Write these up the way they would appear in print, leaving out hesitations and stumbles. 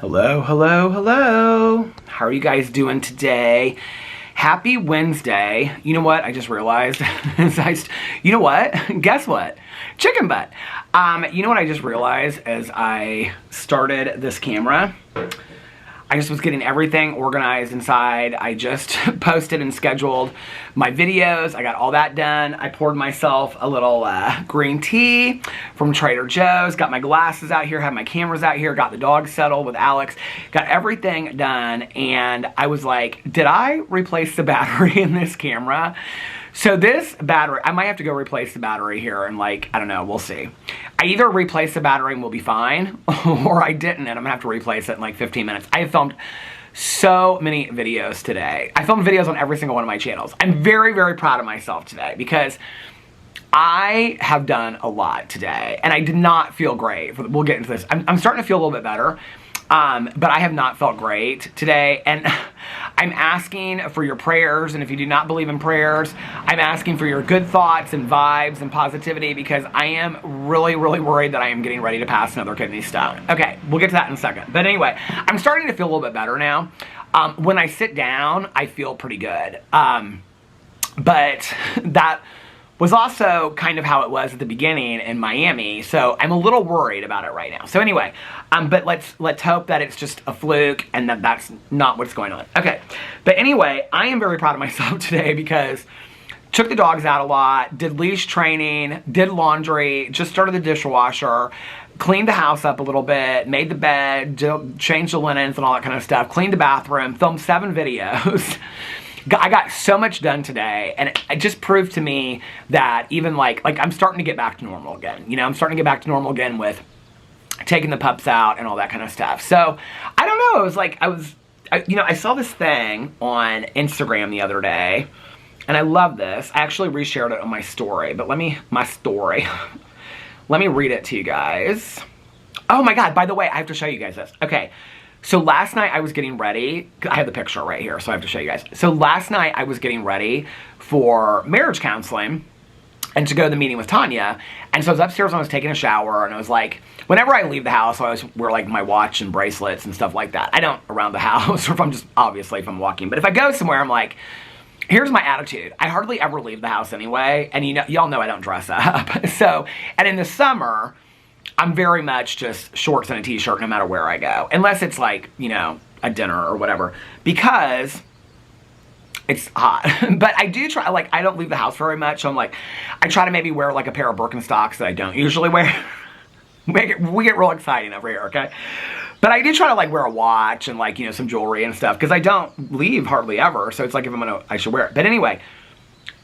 Hello, hello, hello. How are you guys doing today? Happy Wednesday. You know what? I just realized. You know what? Guess what? Chicken butt. You know what I just realized as I started this camera? I just was getting everything organized inside. I just posted and scheduled my videos. I got all that done. I poured myself a little green tea from Trader Joe's. Got my glasses out here, have my cameras out here, got the dog settled with Alex. Got everything done, and I was like, did I replace the battery in this camera? So this battery, I might have to go replace the battery here and I don't know, we'll see. I either replace the battery and we'll be fine, or I didn't and I'm gonna have to replace it in like 15 minutes. I have filmed so many videos today. I filmed videos on every single one of my channels. I'm very, very proud of myself today because I have done a lot today and I did not feel great. We'll get into this. I'm starting to feel a little bit better. But I have not felt great today, and I'm asking for your prayers, and if you do not believe in prayers, I'm asking for your good thoughts and vibes and positivity because I am really, really worried that I am getting ready to pass another kidney stone. Okay, we'll get to that in a second. But anyway, I'm starting to feel a little bit better now. When I sit down, I feel pretty good. But that was also kind of how it was at the beginning in Miami, so I'm a little worried about it right now. So anyway, but let's hope that it's just a fluke and that that's not what's going on. Okay, but anyway, I am very proud of myself today because took the dogs out a lot, did leash training, did laundry, just started the dishwasher, cleaned the house up a little bit, made the bed, changed the linens and all that kind of stuff, cleaned the bathroom, filmed 7 videos. I got so much done today, and it just proved to me that even like I'm starting to get back to normal again. You know, I'm starting to get back to normal again with taking the pups out and all that kind of stuff. So, I don't know, it was like, I saw this thing on Instagram the other day, and I love this. I actually reshared it on my story, but let me read it to you guys. Oh my God, by the way, I have to show you guys this. Okay. So last night I was getting ready. I have the picture right here, so I have to show you guys. So last night I was getting ready for marriage counseling and to go to the meeting with Tanya. And so I was upstairs and I was taking a shower, and I was like, whenever I leave the house, I always wear like my watch and bracelets and stuff like that. I don't around the house, or if I'm walking. But if I go somewhere, I'm like, here's my attitude. I hardly ever leave the house anyway, and y'all know I don't dress up. So, and in the summer, I'm very much just shorts and a t-shirt no matter where I go. Unless it's like, you know, a dinner or whatever. Because it's hot. But I do try, like, I don't leave the house very much. So I'm like, I try to maybe wear like a pair of Birkenstocks that I don't usually wear. We get real exciting over here, okay? But I do try to like wear a watch and like, you know, some jewelry and stuff. Because I don't leave hardly ever. So it's like if I should wear it. But anyway,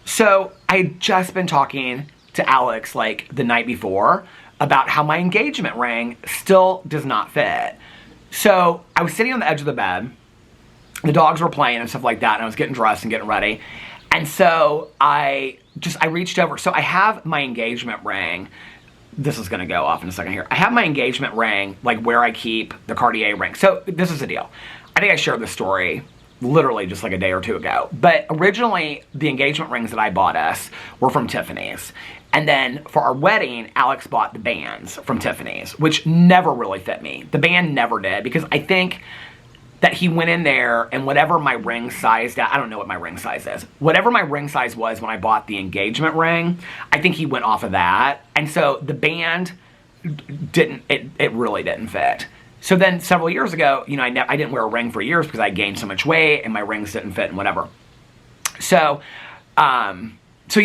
so I had just been talking to Alex like the night before about how my engagement ring still does not fit. So I was sitting on the edge of the bed, the dogs were playing and stuff like that, and I was getting dressed and getting ready. And so I reached over. So I have my engagement ring. This is gonna go off in a second here. I have my engagement ring, like where I keep the Cartier ring. So this is the deal. I think I shared this story literally just like a day or two ago. But originally, the engagement rings that I bought us were from Tiffany's. And then for our wedding, Alex bought the bands from Tiffany's, which never really fit me. The band never did, because I think that he went in there and whatever my ring size, I don't know what my ring size is. Whatever my ring size was when I bought the engagement ring, I think he went off of that. And so the band it really didn't fit. So then several years ago, you know, I didn't wear a ring for years because I gained so much weight and my rings didn't fit and whatever. So, so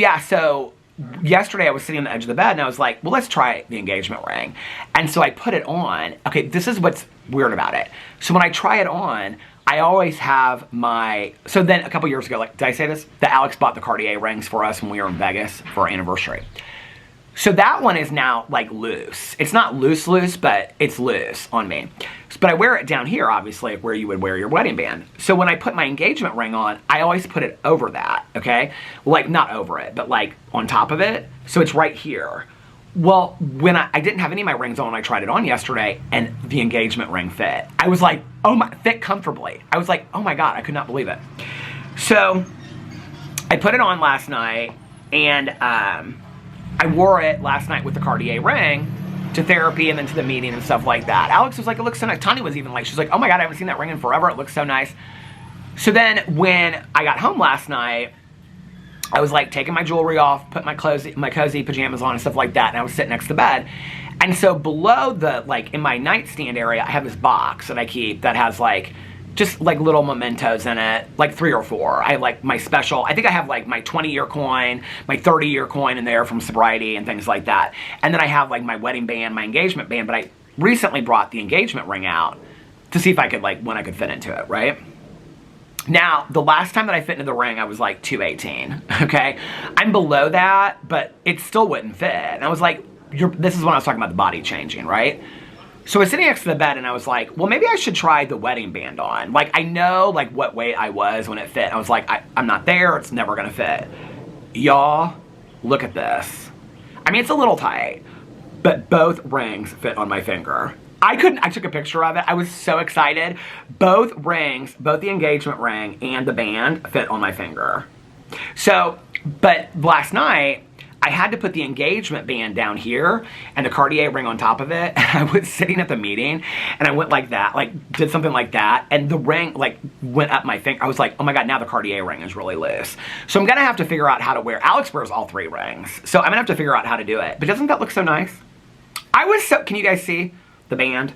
yesterday I was sitting on the edge of the bed and I was like, well, let's try the engagement ring. And so I put it on. Okay, this is what's weird about it. So when I try it on, I always have so then a couple years ago, like, did I say this? That Alex bought the Cartier rings for us when we were in Vegas for our anniversary. So that one is now like loose. It's not loose, but it's loose on me. But I wear it down here, obviously, where you would wear your wedding band. So when I put my engagement ring on, I always put it over that, okay? Like, not over it, but like on top of it. So it's right here. Well, when I didn't have any of my rings on, I tried it on yesterday, and the engagement ring fit. I was like, fit comfortably. I was like, oh my God, I could not believe it. So I put it on last night, and I wore it last night with the Cartier ring, to therapy and then to the meeting and stuff like that. Alex was like, it looks so nice. Tanya was even like, she's like, oh my God, I haven't seen that ring in forever. It looks so nice. So then when I got home last night, I was like taking my jewelry off, put my cozy pajamas on and stuff like that, and I was sitting next to the bed. And so below the, like in my nightstand area, I have this box that I keep that has like, just like little mementos in it, like 3 or 4. I have like my special, I think I have like my 20-year coin, my 30-year coin in there from sobriety and things like that. And then I have like my wedding band, my engagement band, but I recently brought the engagement ring out to see if I could like, when I could fit into it, right? Now, the last time that I fit into the ring, I was like 218, okay? I'm below that, but it still wouldn't fit. And I was like, this is when I was talking about the body changing, right? So I was sitting next to the bed and I was like, well, maybe I should try the wedding band on. Like, I know like what weight I was when it fit. I was like, I'm not there. It's never gonna fit. Y'all, look at this. I mean, it's a little tight, but both rings fit on my finger. I took a picture of it. I was so excited. Both rings, both the engagement ring and the band fit on my finger. So, but last night, I had to put the engagement band down here and the Cartier ring on top of it. I was sitting at the meeting and I went like that, like did something like that. And the ring like went up my finger. I was like, oh my God, now the Cartier ring is really loose. So I'm gonna have to figure out how to wear, Alex wears all 3 rings. So I'm gonna have to figure out how to do it. But doesn't that look so nice? Can you guys see the band?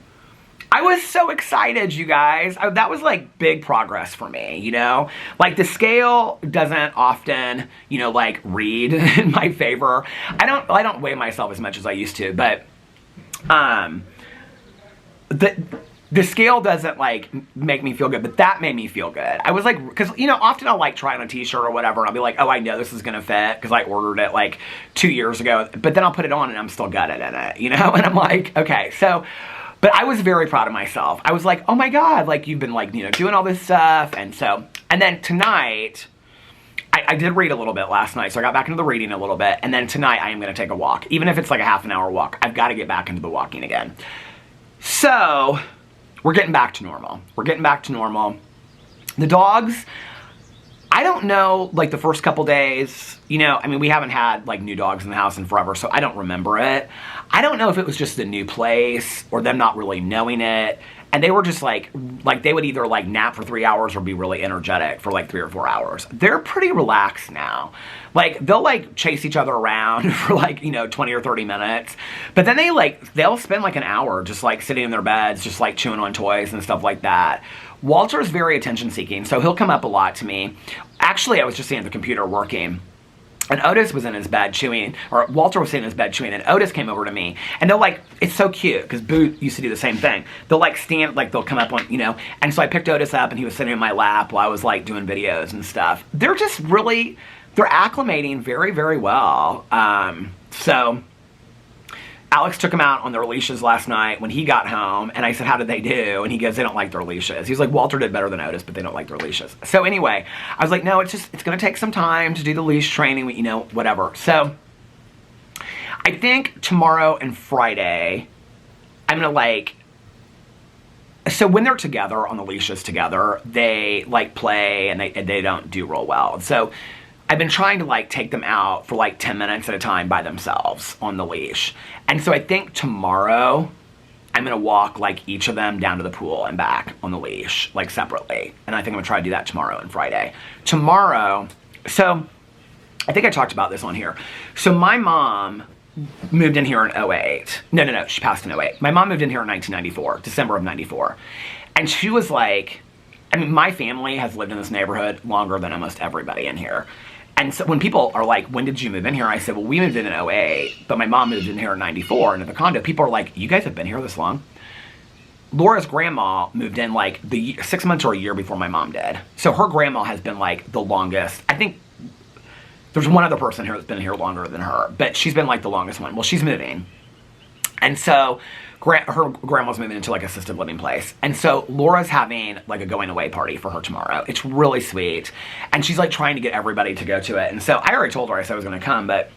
I was so excited, you guys. That was like big progress for me, you know? Like the scale doesn't often, you know, like read in my favor. I don't weigh myself as much as I used to, but the scale doesn't like make me feel good, but that made me feel good. I was like, because you know, often I'll like try on a t-shirt or whatever and I'll be like, oh, I know this is gonna fit because I ordered it like 2 years ago, but then I'll put it on and I'm still gutted in it, you know? And I'm like, okay, so. But I was very proud of myself. I was like, oh my God, like you've been like, you know, doing all this stuff. And then tonight, I did read a little bit last night. So I got back into the reading a little bit. And then tonight I am going to take a walk. Even if it's like a half an hour walk, I've got to get back into the walking again. So we're getting back to normal. We're getting back to normal. The dogs, I don't know, like the first couple days, you know, I mean, we haven't had like new dogs in the house in forever, so I don't remember it. I don't know if it was just the new place or them not really knowing it. And they were just like they would either like nap for 3 hours or be really energetic for like 3 or 4 hours. They're pretty relaxed now. Like they'll like chase each other around for like, you know, 20 or 30 minutes. But then they'll spend like an hour just like sitting in their beds, just like chewing on toys and stuff like that. Walter's very attention seeking, so he'll come up a lot to me. Actually, I was just sitting at the computer working. And Otis was in his bed chewing, or Walter was sitting in his bed chewing, and Otis came over to me. And they'll like, it's so cute, because Boo used to do the same thing. They'll like stand, like they'll come up on, you know. And so I picked Otis up, and he was sitting in my lap while I was like doing videos and stuff. They're just really, they're acclimating very, very well. So Alex took him out on their leashes last night when he got home, and I said, how did they do? And he goes, they don't like their leashes. He's like, Walter did better than Otis, but they don't like their leashes. So anyway, I was like, no, it's going to take some time to do the leash training, you know, whatever. So I think tomorrow and Friday, I'm going to like, so when they're together on the leashes together, they like play and they don't do real well. So I've been trying to like take them out for like 10 minutes at a time by themselves on the leash. And so I think tomorrow I'm gonna walk like each of them down to the pool and back on the leash, like separately. And I think I'm gonna try to do that tomorrow and Friday. Tomorrow, so I think I talked about this on here. So my mom moved in here in 08. No, she passed in 08. My mom moved in here in 1994, December of 94. And she was like, I mean, my family has lived in this neighborhood longer than almost everybody in here. And so when people are like, when did you move in here? I said, well, we moved in 08, but my mom moved in here in 94 into the condo. People are like, you guys have been here this long? Laura's grandma moved in like 6 months or a year before my mom did. So her grandma has been like the longest. I think there's one other person here that's been here longer than her, but she's been like the longest one. Well, she's moving. And so her grandma's moving into like assisted living place. And so Laura's having like a going away party for her tomorrow. It's really sweet. And she's like trying to get everybody to go to it. And so I already told her, I said I was going to come, but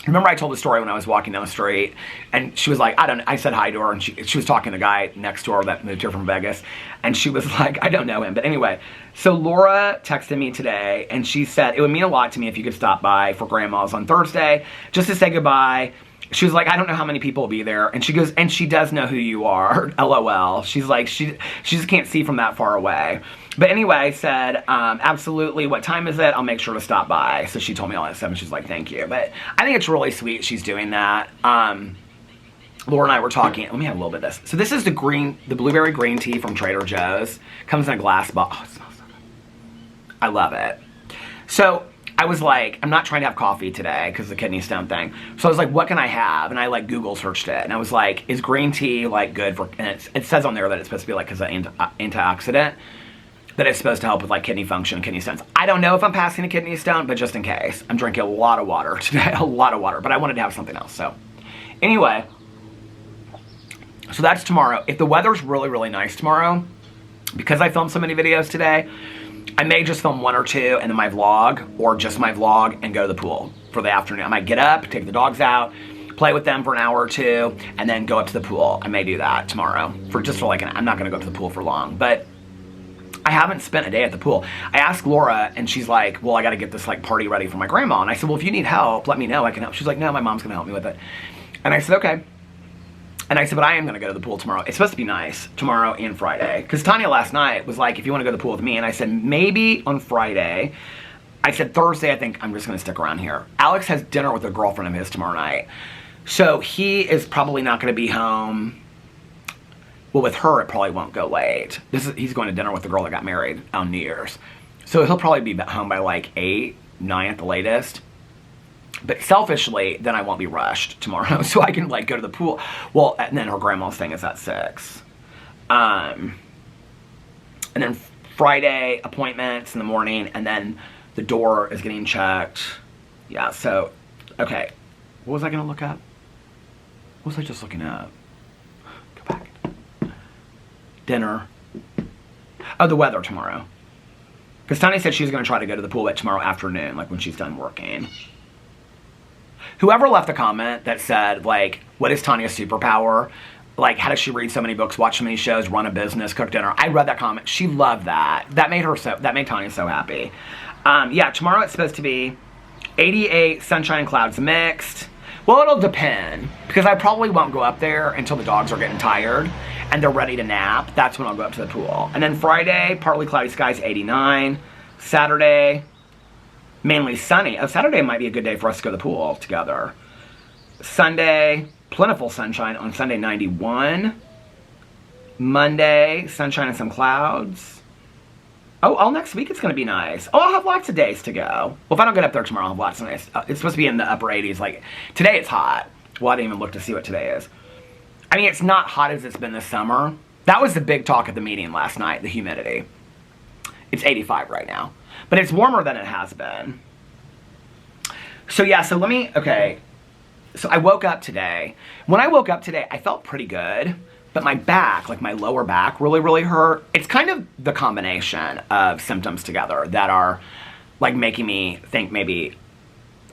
remember I told the story when I was walking down the street and she was like, I said hi to her and she was talking to the guy next to her that moved here from Vegas. And she was like, I don't know him. But anyway, so Laura texted me today and she said, it would mean a lot to me if you could stop by for grandma's on Thursday just to say goodbye. she was like, I don't know how many people will be there. And she goes, and she does know who you are. LOL. She's like, she just can't see from that far away. But anyway, I said, absolutely, what time is it? I'll make sure to stop by. So she told me all that stuff, and she's like, thank you. But I think it's really sweet she's doing that. Laura and I were talking. Let me have a little bit of this. So this is the blueberry green tea from Trader Joe's. Comes in a glass bottle. Oh, it smells so good. I love it. So I was like, I'm not trying to have coffee today because of the kidney stone thing. So I was like, what can I have? And I like Google searched it. And I was like, is green tea like good for, and it says on there that it's supposed to be like because of antioxidant, that it's supposed to help with like kidney function and kidney stones. I don't know if I'm passing a kidney stone, but just in case. I'm drinking a lot of water today, a lot of water, but I wanted to have something else. So anyway, so that's tomorrow. If the weather's really, really nice tomorrow, because I filmed so many videos today, I may just film 1 or 2 and then my vlog, or just my vlog, and go to the pool for the afternoon. I might get up, take the dogs out, play with them for an hour or 2, and then go up to the pool. I may do that tomorrow for like I'm not gonna go up to the pool for long, but I haven't spent a day at the pool. I asked Laura, and she's like, well, I gotta get this like party ready for my grandma. And I said, well, if you need help, let me know, I can help. She's like, no, my mom's gonna help me with it. And I said, okay. And I said, but I am gonna go to the pool tomorrow. It's supposed to be nice tomorrow and Friday. Because Tanya last night was like, if you wanna go to the pool with me, and I said, maybe on Friday. I said, Thursday, I think I'm just gonna stick around here. Alex has dinner with a girlfriend of his tomorrow night. So he is probably not gonna be home. Well, with her, it probably won't go late. He's going to dinner with the girl that got married on New Year's. So he'll probably be home by like 8, 9 at the latest. But selfishly, then I won't be rushed tomorrow, so I can like go to the pool. Well, and then her grandma's thing is at 6. And then Friday, appointments in the morning, and then the door is getting checked. Yeah, so, okay. What was I gonna look up? What was I just looking up? Go back. Dinner. Oh, the weather tomorrow. Because Tanya said she was gonna try to go to the pool tomorrow afternoon, like when she's done working. Whoever left a comment that said, like, what is Tanya's superpower? Like, how does she read so many books, watch so many shows, run a business, cook dinner? I read that comment. She loved that. That made Tanya so happy. Yeah, tomorrow it's supposed to be 88, sunshine and clouds mixed. Well, it'll depend, because I probably won't go up there until the dogs are getting tired and they're ready to nap. That's when I'll go up to the pool. And then Friday, partly cloudy skies, 89. Saturday, mainly sunny. Oh, Saturday might be a good day for us to go to the pool together. Sunday, plentiful sunshine on Sunday, 91. Monday, sunshine and some clouds. Oh, all next week it's going to be nice. Oh, I'll have lots of days to go. Well, if I don't get up there tomorrow, I'll have lots of days. It's supposed to be in the upper 80s. Like, today it's hot. Well, I didn't even look to see what today is. I mean, it's not hot as it's been this summer. That was the big talk at the meeting last night, the humidity. It's 85 right now. But it's warmer than it has been. So yeah, so okay. So I woke up today. When I woke up today, I felt pretty good. But my back, like my lower back, really, really hurt. It's kind of the combination of symptoms together that are like making me think maybe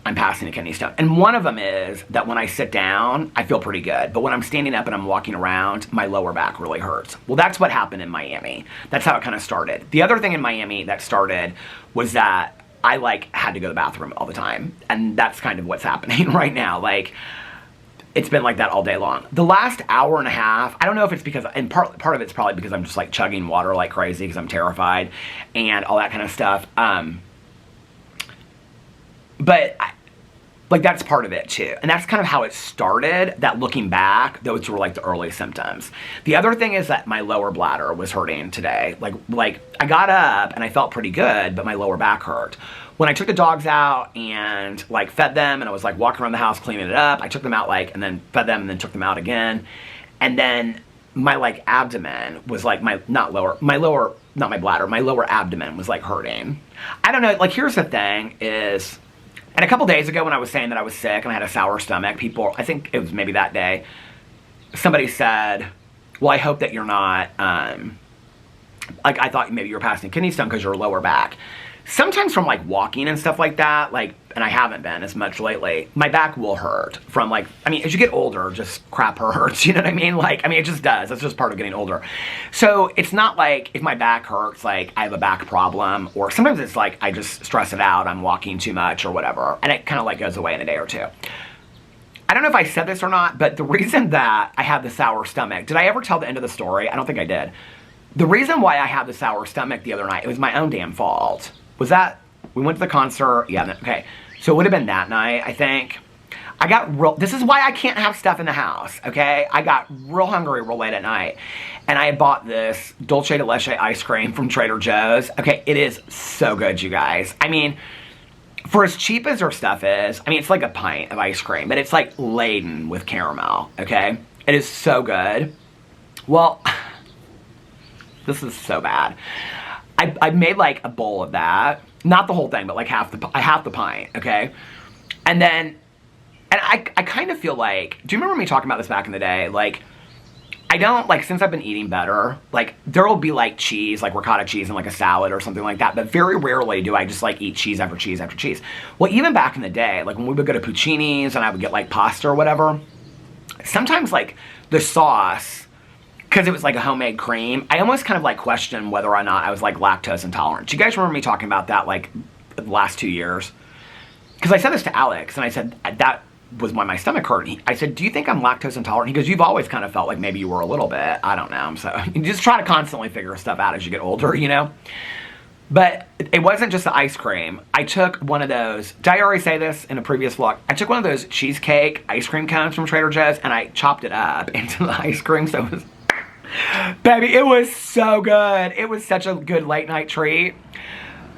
I'm passing a kidney stone. And one of them is that when I sit down, I feel pretty good. But when I'm standing up and I'm walking around, my lower back really hurts. Well, that's what happened in Miami. That's how it kind of started. The other thing in Miami that started was that I like had to go to the bathroom all the time. And that's kind of what's happening right now. Like, it's been like that all day long. The last hour and a half, I don't know if it's because, and part of it's probably because I'm just like chugging water like crazy because I'm terrified and all that kind of stuff. But like that's part of it too. And that's kind of how it started, that looking back, those were like the early symptoms. The other thing is that my lower bladder was hurting today. Like I got up and I felt pretty good, but my lower back hurt. When I took the dogs out and like fed them and I was like walking around the house cleaning it up, I took them out like and then fed them and then took them out again. And then my like abdomen was like my lower abdomen was like hurting. I don't know, like here's the thing is, and a couple days ago when I was saying that I was sick and I had a sour stomach, people, I think it was maybe that day, somebody said, well, I hope that you're not, like I thought maybe you were passing a kidney stone because your lower back. Sometimes from like walking and stuff like that, like, and I haven't been as much lately, my back will hurt from like, I mean, as you get older, just crap hurts, you know what I mean? Like, I mean, it just does. That's just part of getting older. So it's not like if my back hurts, like I have a back problem, or sometimes it's like I just stress it out, I'm walking too much or whatever, and it kind of like goes away in a day or two. I don't know if I said this or not, but the reason that I had the sour stomach, did I ever tell the end of the story? I don't think I did. The reason why I had the sour stomach the other night, it was my own damn fault. Was that, we went to the concert, yeah, okay. So it would have been that night, I think. I got real, this is why I can't have stuff in the house, okay? I got real hungry real late at night. And I had bought this dulce de leche ice cream from Trader Joe's. Okay, it is so good, you guys. I mean, for as cheap as their stuff is, I mean, it's like a pint of ice cream, but it's like laden with caramel, okay? It is so good. Well, this is so bad. I made like a bowl of that. Not the whole thing, but like half the pint, okay? And then, and I kind of feel like, do you remember me talking about this back in the day? Like, I don't, like, since I've been eating better, like, there will be, like, cheese, like ricotta cheese and, like, a salad or something like that, but very rarely do I just, like, eat cheese after cheese after cheese. Well, even back in the day, like, when we would go to Puccini's and I would get, like, pasta or whatever, sometimes, like, the sauce, because it was, like, a homemade cream, I almost kind of, like, questioned whether or not I was, like, lactose intolerant. Do you guys remember me talking about that, like, the last 2 years? Because I said this to Alex, and I said, that was why my stomach hurt. I said, do you think I'm lactose intolerant? He goes, you've always kind of felt like maybe you were a little bit. I don't know. So you just try to constantly figure stuff out as you get older, you know? But it wasn't just the ice cream. I took one of those, did I already say this in a previous vlog? I took one of those cheesecake ice cream cones from Trader Joe's and I chopped it up into the ice cream. So it was, baby, it was so good. It was such a good late night treat.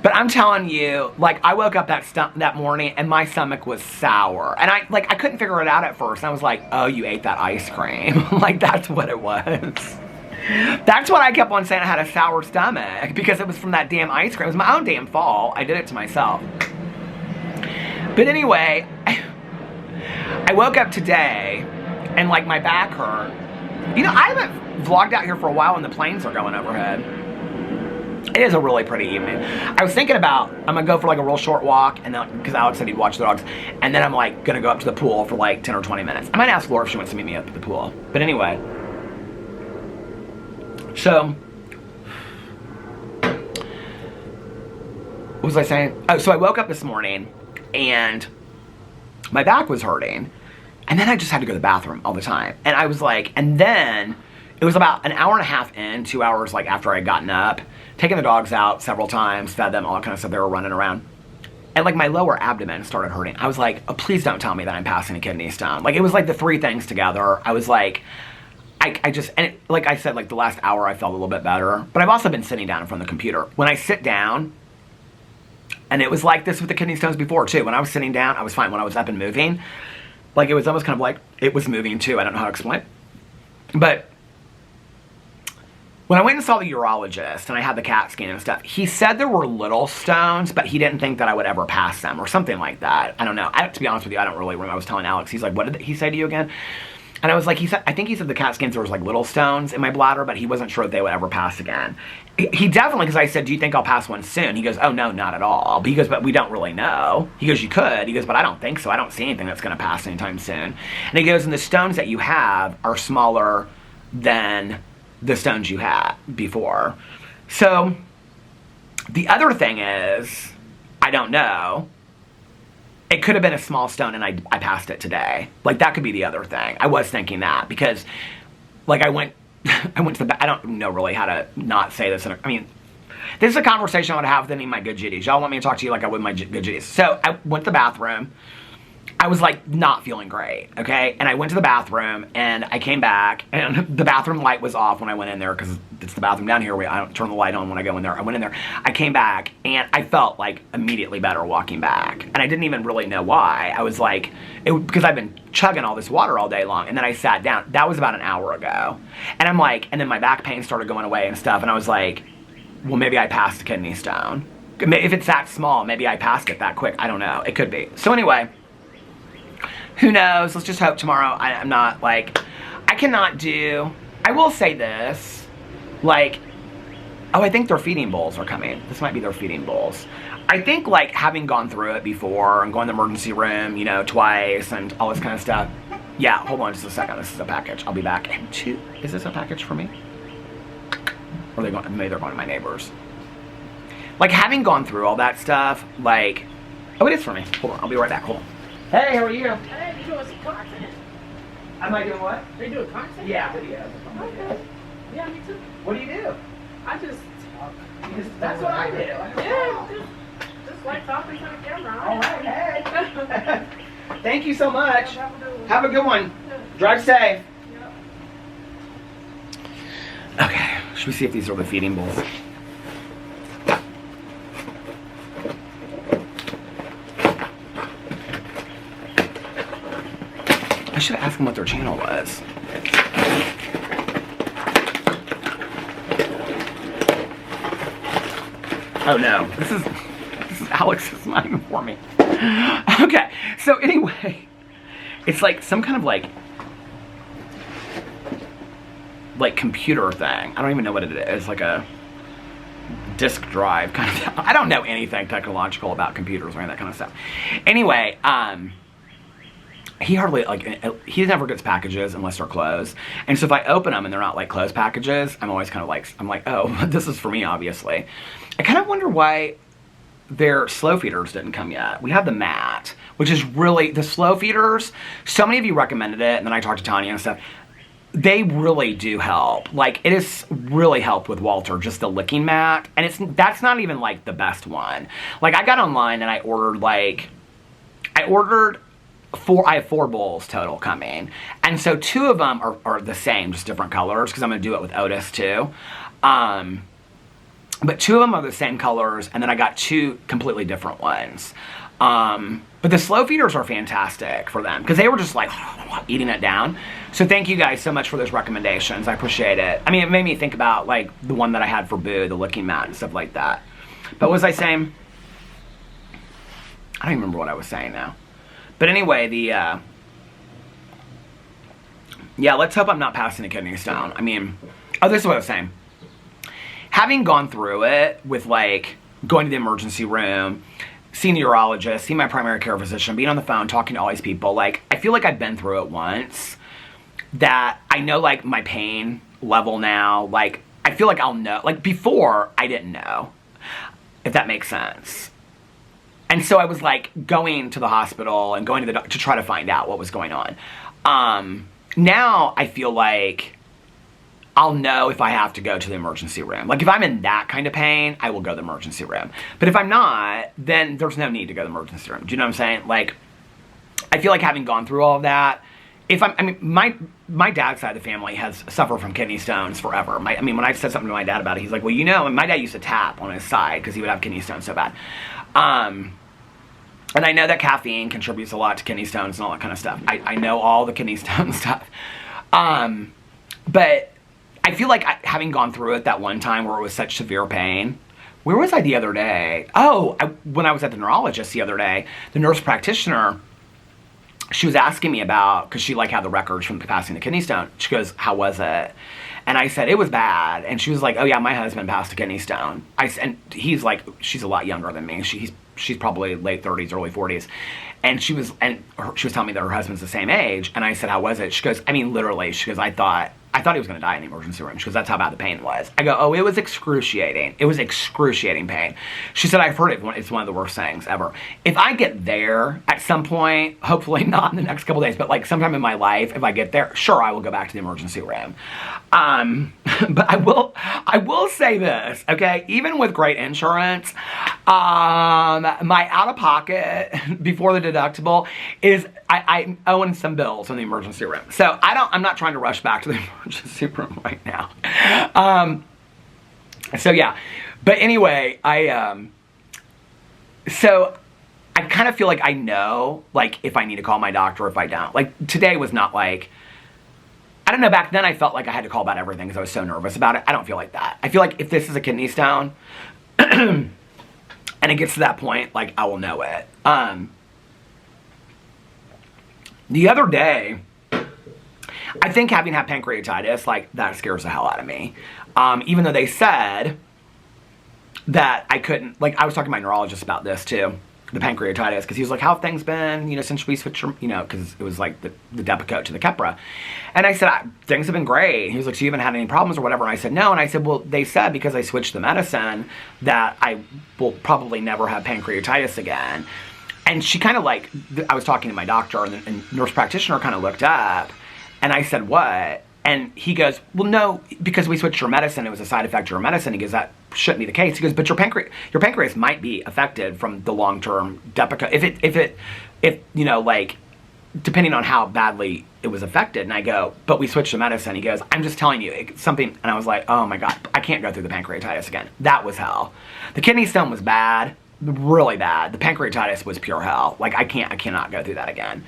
But I'm telling you, like, I woke up that morning and my stomach was sour. And I couldn't figure it out at first. I was like, oh, you ate that ice cream. Like, that's what it was. That's what I kept on saying. I had a sour stomach because it was from that damn ice cream. It was my own damn fault. I did it to myself. But anyway, I woke up today and, like, my back hurt. You know, I haven't vlogged out here for a while and the planes are going overhead. It is a really pretty evening. I was thinking about, I'm gonna go for like a real short walk, and then, because Alex said he'd watch the dogs, and then I'm like gonna go up to the pool for like 10 or 20 minutes. I might ask Laura if she wants to meet me up at the pool. But anyway. So, what was I saying? Oh, so I woke up this morning, and my back was hurting, and then I just had to go to the bathroom all the time. And I was like, and then, it was about an hour and a half in, 2 hours like after I had gotten up, taking the dogs out several times, fed them, all that kind of stuff, they were running around. And like my lower abdomen started hurting. I was like, oh, please don't tell me that I'm passing a kidney stone. Like it was like the three things together. I was like, I just, and it, like I said, like the last hour I felt a little bit better. But I've also been sitting down in front of the computer. When I sit down, and it was like this with the kidney stones before too. When I was sitting down, I was fine. When I was up and moving, like it was almost kind of like, it was moving too. I don't know how to explain. But when I went and saw the urologist and I had the CAT scan and stuff, he said there were little stones, but he didn't think that I would ever pass them or something like that. I don't know. To be honest with you, I don't really remember. I was telling Alex, he's like, what did he say to you again? And I was like, I think he said the CAT scans there was like little stones in my bladder, but he wasn't sure if they would ever pass again. He definitely, because I said, do you think I'll pass one soon? He goes, oh no, not at all. But he goes, but we don't really know. He goes, you could. He goes, but I don't think so. I don't see anything that's going to pass anytime soon. And he goes, and the stones that you have are smaller than the stones you had before. So the other thing is, I don't know. It could have been a small stone and I passed it today. Like that could be the other thing. I was thinking that because like I went to the, I don't know really how to not say this. I mean, this is a conversation I would have with any of my good Judies. Y'all want me to talk to you like I would my good Judies. So I went to the bathroom. I was like not feeling great, okay? And I went to the bathroom and I came back and the bathroom light was off when I went in there because it's the bathroom down here. I don't turn the light on when I go in there. I went in there. I came back and I felt like immediately better walking back. And I didn't even really know why. I was like, because I've been chugging all this water all day long. And then I sat down. That was about an hour ago. And I'm like, and then my back pain started going away and stuff. And I was like, well, maybe I passed a kidney stone. If it's that small, maybe I passed it that quick. I don't know. It could be. So anyway, who knows? Let's just hope tomorrow. I'm not like, I cannot do, I will say this, like, oh, I think their feeding bowls are coming. This might be their feeding bowls. I think like having gone through it before and going to the emergency room, you know, twice and all this kind of stuff. Yeah, hold on just a second. This is a package. I'll be back in 2. Is this a package for me? Or are they going, maybe they're going to my neighbors. Like having gone through all that stuff, like, oh, it is for me. Hold on, I'll be right back. Hold on. Hey, how are you? Hey. doing some content? Am I doing what? Are you doing content? Yeah, videos. Okay. Yeah, me too. What do you do? I just talk. That's what I do. Yeah, just like talking to the camera. All right, hey. Thank you so much. Have a good one. Have a good one. Drive safe. Yep. Okay, should we see if these are the feeding bowls? I should ask them what their channel was. Oh no, this is Alex's, not even for me. Okay, so anyway, it's like some kind of like computer thing. I don't even know what it is, like a disk drive kind of thing. I don't know anything technological about computers or any of that kind of stuff. Anyway, he hardly, he never gets packages unless they're closed. And so if I open them and they're not like closed packages, I'm always kind of like, oh, this is for me, obviously. I kind of wonder why their slow feeders didn't come yet. We have the mat, which is really, the slow feeders, so many of you recommended it, and then I talked to Tanya and stuff. They really do help. Like, it has really helped with Walter, just the licking mat. And that's not even like the best one. Like, I got online and I ordered I have 4 bowls total coming. And so 2 of them are the same, just different colors, because I'm going to do it with Otis too. But 2 of them are the same colors, and then I got 2 completely different ones. But the slow feeders are fantastic for them, because they were just like eating it down. So thank you guys so much for those recommendations. I appreciate it. I mean, it made me think about like the one that I had for Boo, the licking mat and stuff like that. But what was I saying? I don't even remember what I was saying now. But anyway, yeah, let's hope I'm not passing a kidney stone. I mean, oh, this is what I was saying. Having gone through it with like going to the emergency room, seeing the urologist, seeing my primary care physician, being on the phone, talking to all these people, like, I feel like I've been through it once, that I know like my pain level now. Like, I feel like I'll know. Like, before, I didn't know, if that makes sense. And so I was like going to the hospital and going to the doctor to try to find out what was going on. Now I feel like I'll know if I have to go to the emergency room. Like, if I'm in that kind of pain, I will go to the emergency room. But if I'm not, then there's no need to go to the emergency room. Do you know what I'm saying? Like, I feel like having gone through all of that, my dad's side of the family has suffered from kidney stones forever. When I said something to my dad about it, he's like, well, you know, and my dad used to tap on his side because he would have kidney stones so bad. And I know that caffeine contributes a lot to kidney stones and all that kind of stuff. I know all the kidney stone stuff. But I feel like having gone through it that one time where it was such severe pain. Where was I the other day? Oh, when I was at the neurologist the other day, the nurse practitioner, she was asking me about, because she like had the records from passing the kidney stone. She goes, how was it? And I said, it was bad. And she was like, oh yeah, my husband passed a kidney stone. And he's like, she's a lot younger than me. She's probably late 30s, early 40s. And she was telling me that her husband's the same age. And I said, how was it? She goes, literally, she goes, I thought he was going to die in the emergency room. She goes, that's how bad the pain was. I go, oh, it was excruciating. It was excruciating pain. She said, I've heard it. It's one of the worst things ever. If I get there at some point, hopefully not in the next couple days, but like sometime in my life, if I get there, sure, I will go back to the emergency room. But I will say this, okay? Even with great insurance, my out-of-pocket before the deductible is I owe some bills in the emergency room. So I'm not trying to rush back to the emergency room right now. So yeah, but anyway, so I kind of feel like I know, like, if I need to call my doctor, if I don't. Like, today was not like, I don't know, back then I felt like I had to call about everything because I was so nervous about it. I don't feel like that. I feel like if this is a kidney stone, and it gets to that point, like, I will know it. The other day, I think having had pancreatitis, like, that scares the hell out of me. Even though they said that I couldn't, like, I was talking to my neurologist about this too, the pancreatitis, because he was like, how have things been, since we switched, because it was like the Depakote to the Keppra. And I said, things have been great. He was like, so you haven't had any problems or whatever? And I said, no. And I said, well, they said because I switched the medicine that I will probably never have pancreatitis again. And she kind of like, I was talking to my doctor, and nurse practitioner kind of looked up, and I said, what? And he goes, well, no, because we switched your medicine, it was a side effect of your medicine. He goes, that shouldn't be the case. He goes, but your pancreas might be affected from the long-term Depakote. If you know, like, depending on how badly it was affected. And I go, but we switched the medicine. He goes, I'm just telling you, it's something. And I was like, oh my God, I can't go through the pancreatitis again. That was hell. The kidney stone was bad, really bad. The pancreatitis was pure hell. Like, I cannot go through that again.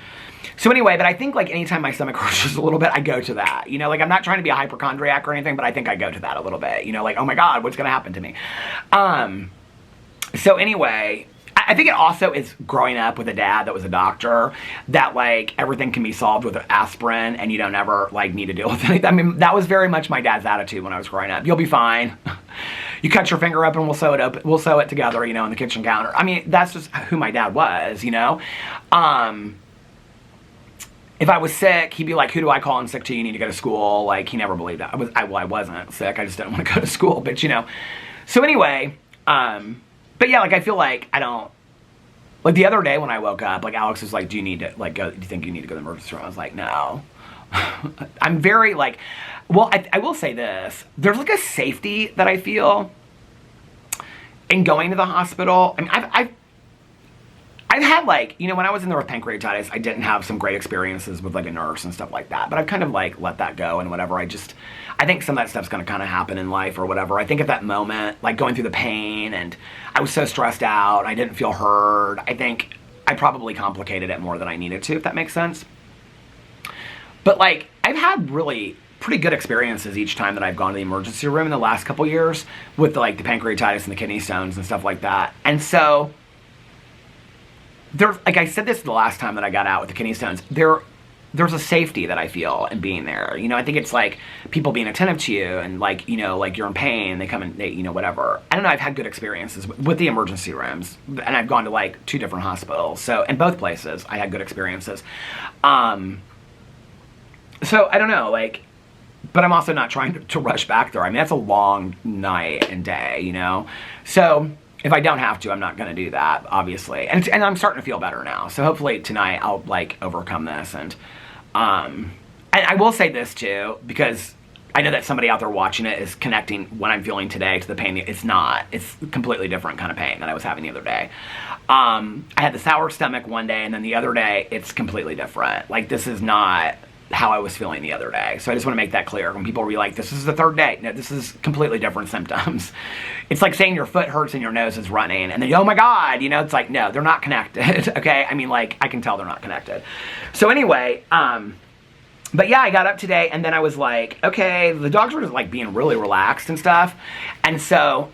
So anyway, but I think like anytime my stomach hurts just a little bit, I go to that. You know, like I'm not trying to be a hypochondriac or anything, but I think I go to that a little bit. You know, like, oh my God, what's going to happen to me? So anyway, I think it also is growing up with a dad that was a doctor, that like everything can be solved with aspirin and you don't ever like need to deal with anything. I mean, that was very much my dad's attitude when I was growing up. You'll be fine. You cut your finger up and we'll sew it up. We'll sew it together, you know, on the kitchen counter. I mean, that's just who my dad was, you know. If I was sick, he'd be like, who do I call in sick to? You need to go to school. Like, he never believed that. I wasn't sick. I just didn't want to go to school. But, you know. So anyway, but yeah, like, I feel like I don't, like, the other day when I woke up, like, Alex was like, do you need to, like, go, do you think you need to go to the emergency room? I was like, no. I'm very, like, well, I will say this. There's, like, a safety that I feel in going to the hospital. I mean, I've had, like, you know, when I was in there with pancreatitis, I didn't have some great experiences with, like, a nurse and stuff like that. But I've kind of, like, let that go and whatever. I think some of that stuff's going to kind of happen in life or whatever. I think at that moment, like, going through the pain and I was so stressed out, I didn't feel heard. I think I probably complicated it more than I needed to, if that makes sense. But, like, I've had really pretty good experiences each time that I've gone to the emergency room in the last couple years with, like, the pancreatitis and the kidney stones and stuff like that. And so there's, like I said this the last time that I got out with the kidney stones, there's a safety that I feel in being there. You know, I think it's like people being attentive to you and like, you know, like you're in pain, they come and they, you know, whatever. I don't know, I've had good experiences with the emergency rooms and I've gone to like 2 different hospitals. So in both places I had good experiences. So I don't know, like, but I'm also not trying to rush back there. I mean, that's a long night and day, you know? So if I don't have to, I'm not going to do that, obviously. And I'm starting to feel better now. So hopefully tonight I'll, like, overcome this. And I will say this, too, because I know that somebody out there watching it is connecting what I'm feeling today to the pain. It's not. It's a completely different kind of pain that I was having the other day. I had the sour stomach one day, and then the other day, it's completely different. Like, this is not how I was feeling the other day. So I just want to make that clear. When people be like, this is the third day. No, this is completely different symptoms. It's like saying your foot hurts and your nose is running. And then, oh my God, you know, it's like, no, they're not connected. Okay? I mean, like, I can tell they're not connected. So anyway, but yeah, I got up today and then I was like, okay, the dogs were just like being really relaxed and stuff. And so,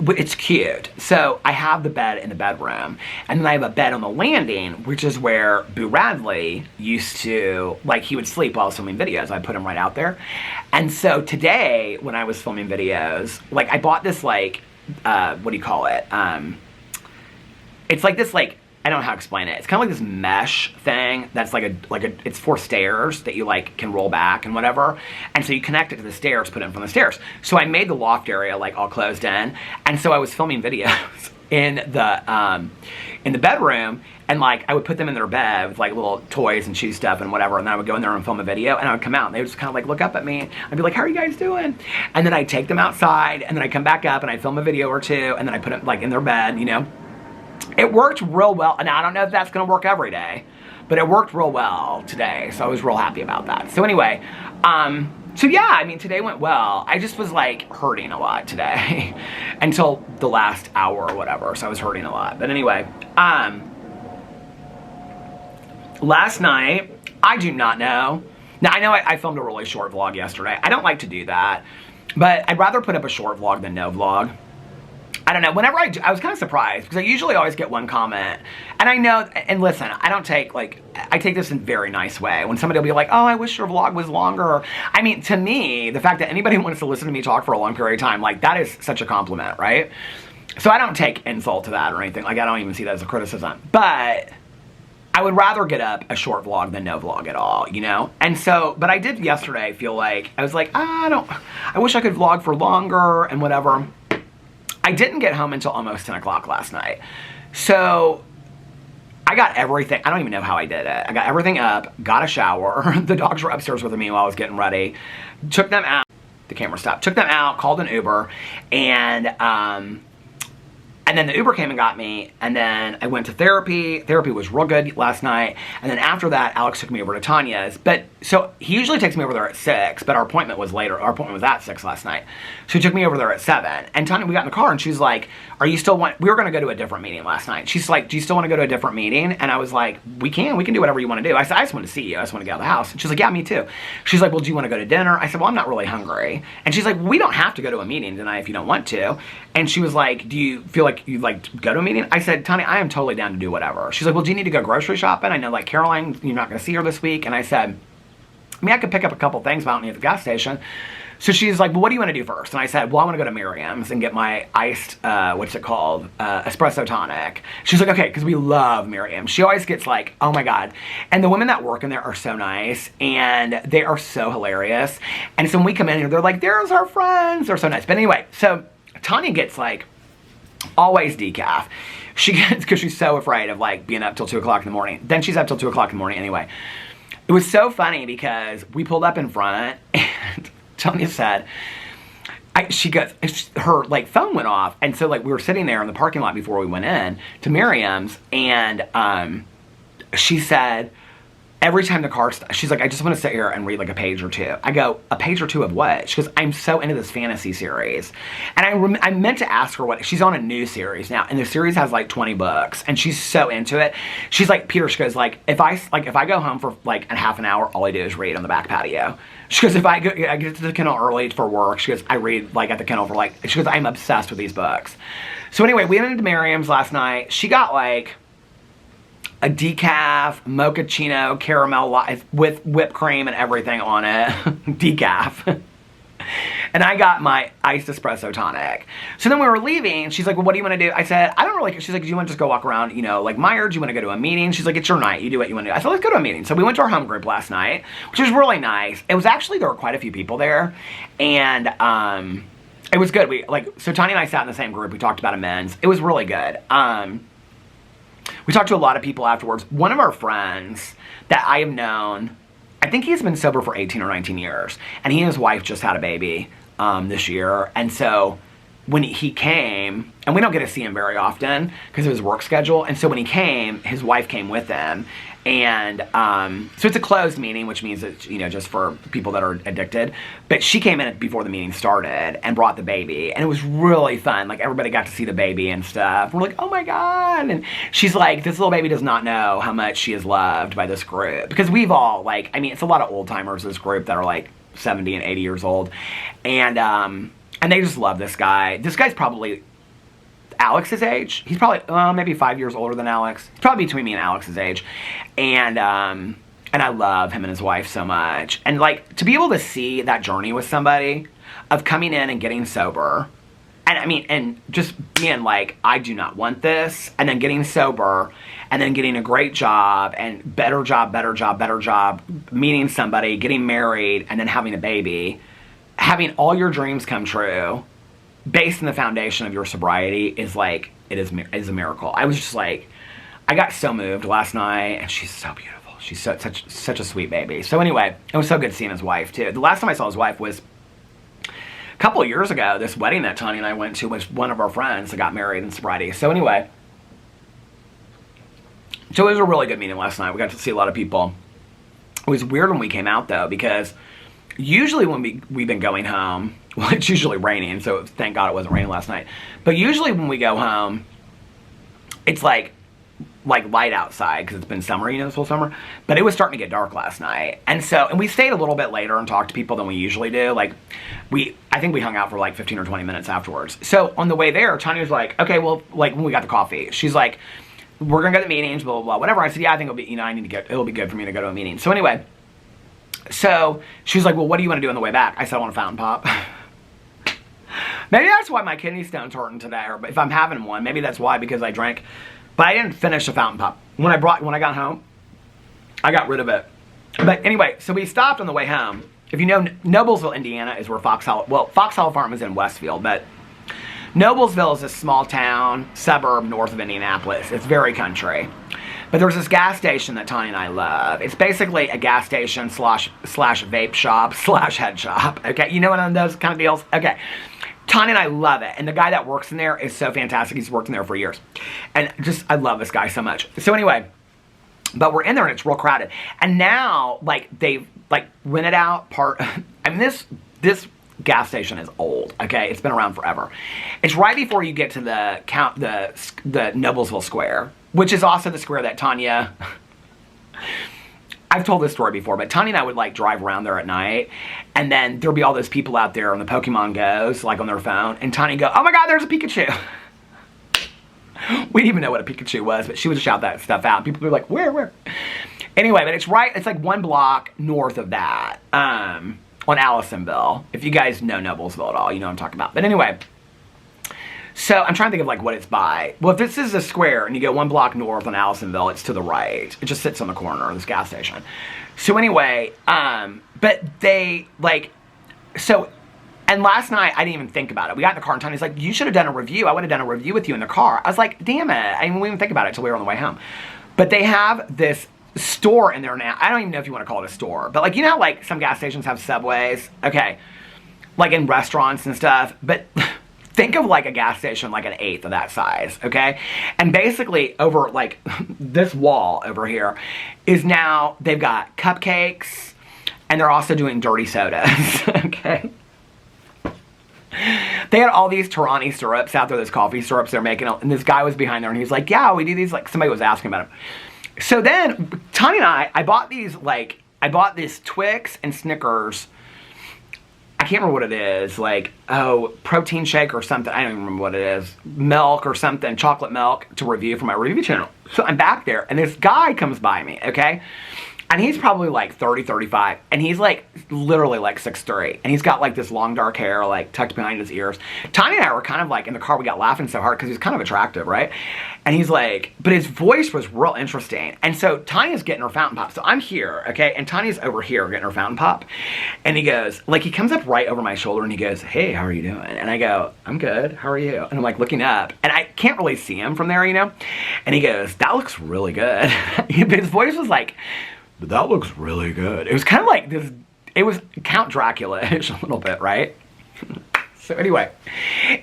it's cute. So I have the bed in the bedroom, and then I have a bed on the landing, which is where Boo Radley used to, like, he would sleep while I was filming videos. I put him right out there. And so today, when I was filming videos, like, I bought this, like, what do you call it? It's like this, like, I don't know how to explain it. It's kind of like this mesh thing that's like it's 4 stairs that you like can roll back and whatever. And so you connect it to the stairs, put it in from the stairs. So I made the loft area like all closed in. And so I was filming videos in the bedroom, and like I would put them in their bed with like little toys and shoe stuff and whatever. And then I would go in there and film a video, and I would come out and they would just kind of like look up at me. I'd be like, how are you guys doing? And then I'd take them outside, and then I'd come back up and I'd film a video or 2, and then I put it like in their bed, you know. It worked real well. Now, I don't know if that's going to work every day, but it worked real well today, so I was real happy about that. So anyway, so yeah, I mean, today went well. I just was, like, hurting a lot today until the last hour or whatever, so I was hurting a lot. But anyway, last night, I do not know. Now, I know I filmed a really short vlog yesterday. I don't like to do that, but I'd rather put up a short vlog than no vlog. I don't know, whenever I was kind of surprised, because I usually always get one comment, and I know, and listen, I don't take, like, I take this in a very nice way, when somebody will be like, oh, I wish your vlog was longer. I mean, to me, the fact that anybody wants to listen to me talk for a long period of time, like, that is such a compliment, right? So I don't take insult to that or anything, like, I don't even see that as a criticism, but I would rather get up a short vlog than no vlog at all, you know? And so, but I did yesterday feel like, I was like, I wish I could vlog for longer and whatever. I didn't get home until almost 10 o'clock last night. So I got everything. I don't even know how I did it. I got everything up, got a shower. The dogs were upstairs with me while I was getting ready. Took them out. The camera stopped. Took them out, called an Uber, and then the Uber came and got me, and then I went to therapy. Therapy was real good last night. And then after that, Alex took me over to Tanya's. But, so he usually takes me over there at 6, but our appointment was later. Our appointment was at 6 last night. So he took me over there at 7. And Tanya, we got in the car, and she's like, are you still we were going to go to a different meeting last night. She's like, do you still want to go to a different meeting? And I was like, we can do whatever you want to do. I said, I just want to see you. I just want to get out of the house. And she's like, yeah, me too. She's like, well, do you want to go to dinner? I said, well, I'm not really hungry. And she's like, we don't have to go to a meeting tonight if you don't want to. And she was like, do you feel like you'd like to go to a meeting? I said, Tanya, I am totally down to do whatever. She's like, well, do you need to go grocery shopping? I know, like, Caroline, you're not going to see her this week. And I said, I mean, I could pick up a couple things, but I don't need at the gas station. So she's like, well, what do you want to do first? And I said, well, I want to go to Miriam's and get my iced, espresso tonic. She's like, okay, because we love Miriam. She always gets like, oh my God. And the women that work in there are so nice, and they are so hilarious. And so when we come in here, they're like, there's our friends. They're so nice. But anyway, so Tanya gets like, always decaf. She gets, because she's so afraid of like being up till 2 o'clock in the morning. Then she's up till 2 o'clock in the morning anyway. It was so funny because we pulled up in front, and Tanya said, she goes, her like phone went off. And so like we were sitting there in the parking lot before we went in to Miriam's, and she said, every time the car stops, she's like, I just want to sit here and read like a page or two. I go, a page or two of what? She goes, I'm so into this fantasy series. And I meant to ask her what, she's on a new series now, and the series has like 20 books, and she's so into it. She's like, Peter, she goes, like, if I go home for like a half an hour, all I do is read on the back patio. She goes, I get to the kennel early for work. She goes, I read like at the kennel for like, she goes, I'm obsessed with these books. So anyway, we went into Miriam's last night. She got like a decaf mochaccino caramel with whipped cream and everything on it. Decaf. And I got my iced espresso tonic. So then we were leaving. She's like, well, what do you want to do? I said, I don't really. She's like, do you want to just go walk around, you know, like Meyer? Do you want to go to a meeting? She's like, it's your night. You do what you want to do. I said, let's go to a meeting. So we went to our home group last night, which was really nice. It was actually, there were quite a few people there. And it was good. So Tanya and I sat in the same group. We talked about amends. It was really good. We talked to a lot of people afterwards. One of our friends that I have known, I think he's been sober for 18 or 19 years. And he and his wife just had a baby this year. And so when he came, and we don't get to see him very often because of his work schedule. And so when he came, his wife came with him. And so it's a closed meeting, which means it's, you know, just for people that are addicted. But she came in before the meeting started and brought the baby. And it was really fun. Like, everybody got to see the baby and stuff. We're like, oh my God. And she's like, this little baby does not know how much she is loved by this group. Because we've all, like, I mean, it's a lot of old timers, this group, that are like 70 and 80 years old. And they just love this guy. This guy's probably Alex's age. He's probably maybe 5 years older than Alex. He's probably between me and Alex's age. And I love him and his wife so much. And like, to be able to see that journey with somebody of coming in and getting sober, and I mean, and just being like, I do not want this, and then getting sober, and then getting a great job, and better job, meeting somebody, getting married, and then having a baby, having all your dreams come true based on the foundation of your sobriety is like, is a miracle. I was just like, I got so moved last night, and she's so beautiful. She's such a sweet baby. So anyway, it was so good seeing his wife too. The last time I saw his wife was a couple of years ago. This wedding that Tanya and I went to was one of our friends that got married in sobriety. So anyway, so it was a really good meeting last night. We got to see a lot of people. It was weird when we came out though, because usually when we've been going home, well, it's usually raining, so thank God it wasn't raining last night. But usually when we go home, it's like light outside because it's been summer, you know, this whole summer. But it was starting to get dark last night. And we stayed a little bit later and talked to people than we usually do. Like, I think we hung out for like 15 or 20 minutes afterwards. So on the way there, Tanya was like, okay, well, like when we got the coffee, she's like, we're going to go to meetings, blah, blah, blah, whatever. I said, yeah, I think it'll be, you know, it'll be good for me to go to a meeting. So anyway, so she was like, well, what do you want to do on the way back? I said, I want a fountain pop. Maybe that's why my kidney stone's hurting today, or if I'm having one, maybe that's why, because I drank. But I didn't finish the fountain pop. When I got home, I got rid of it. But anyway, so we stopped on the way home. If you know, Noblesville, Indiana is where Fox Hollow Farm is in Westfield, but Noblesville is a small town, suburb north of Indianapolis. It's very country. But there's this gas station that Tanya and I love. It's basically a gas station slash vape shop slash head shop. Okay, you know what on those kind of deals? Okay. Tanya and I love it. And the guy that works in there is so fantastic. He's worked in there for years. And just, I love this guy so much. So anyway, but we're in there and it's real crowded. And now, like, they've, like, rented out part, I mean, this gas station is old, okay? It's been around forever. It's right before you get to the Noblesville Square, which is also the square that Tanya, I've told this story before, but Tanya and I would like drive around there at night, and then there'd be all those people out there on the Pokemon Go's, like on their phone, and Tanya would go, oh my God, there's a Pikachu. We didn't even know what a Pikachu was, but she would shout that stuff out. People would be like, where? Anyway, but it's like 1 block north of that, on Allisonville. If you guys know Noblesville at all, you know what I'm talking about. But anyway, so I'm trying to think of like what it's by. Well, if this is a square and you go 1 block north on Allisonville, it's to the right. It just sits on the corner of this gas station. So anyway, but they like, so, and last night I didn't even think about it. We got in the car and Tony's like, you should have done a review. I would have done a review with you in the car. I was like, damn it. I didn't even think about it until we were on the way home. But they have this store in there now. I don't even know if you want to call it a store, but like, you know how like some gas stations have Subways? Okay. Like in restaurants and stuff, but think of like a gas station like 1/8 of that size, okay? And basically over like this wall over here is now, they've got cupcakes and they're also doing dirty sodas, okay? They had all these Tarani syrups out there, those coffee syrups they're making, and this guy was behind there and he was like, yeah, we do these, like somebody was asking about him. So then, Tanya and I bought these, like, I bought this Twix and Snickers. I can't remember what it is, like, oh, protein shake or something. I don't even remember what it is. Milk or something, chocolate milk to review for my review channel. So I'm back there, and this guy comes by me, okay? And he's probably like 30, 35, and he's like literally like 6'3", and he's got like this long dark hair like tucked behind his ears. Tanya and I were kind of like in the car, we got laughing so hard because he's kind of attractive, right? And he's like, but his voice was real interesting. And so Tanya's getting her fountain pop. So I'm here, okay? And Tanya's over here getting her fountain pop. And he goes, like he comes up right over my shoulder and he goes, hey, how are you doing? And I go, I'm good, how are you? And I'm like looking up and I can't really see him from there, you know? And he goes, that looks really good. His voice was like, but that looks really good. It was kind of like this, it was Count Dracula-ish a little bit, right? So anyway,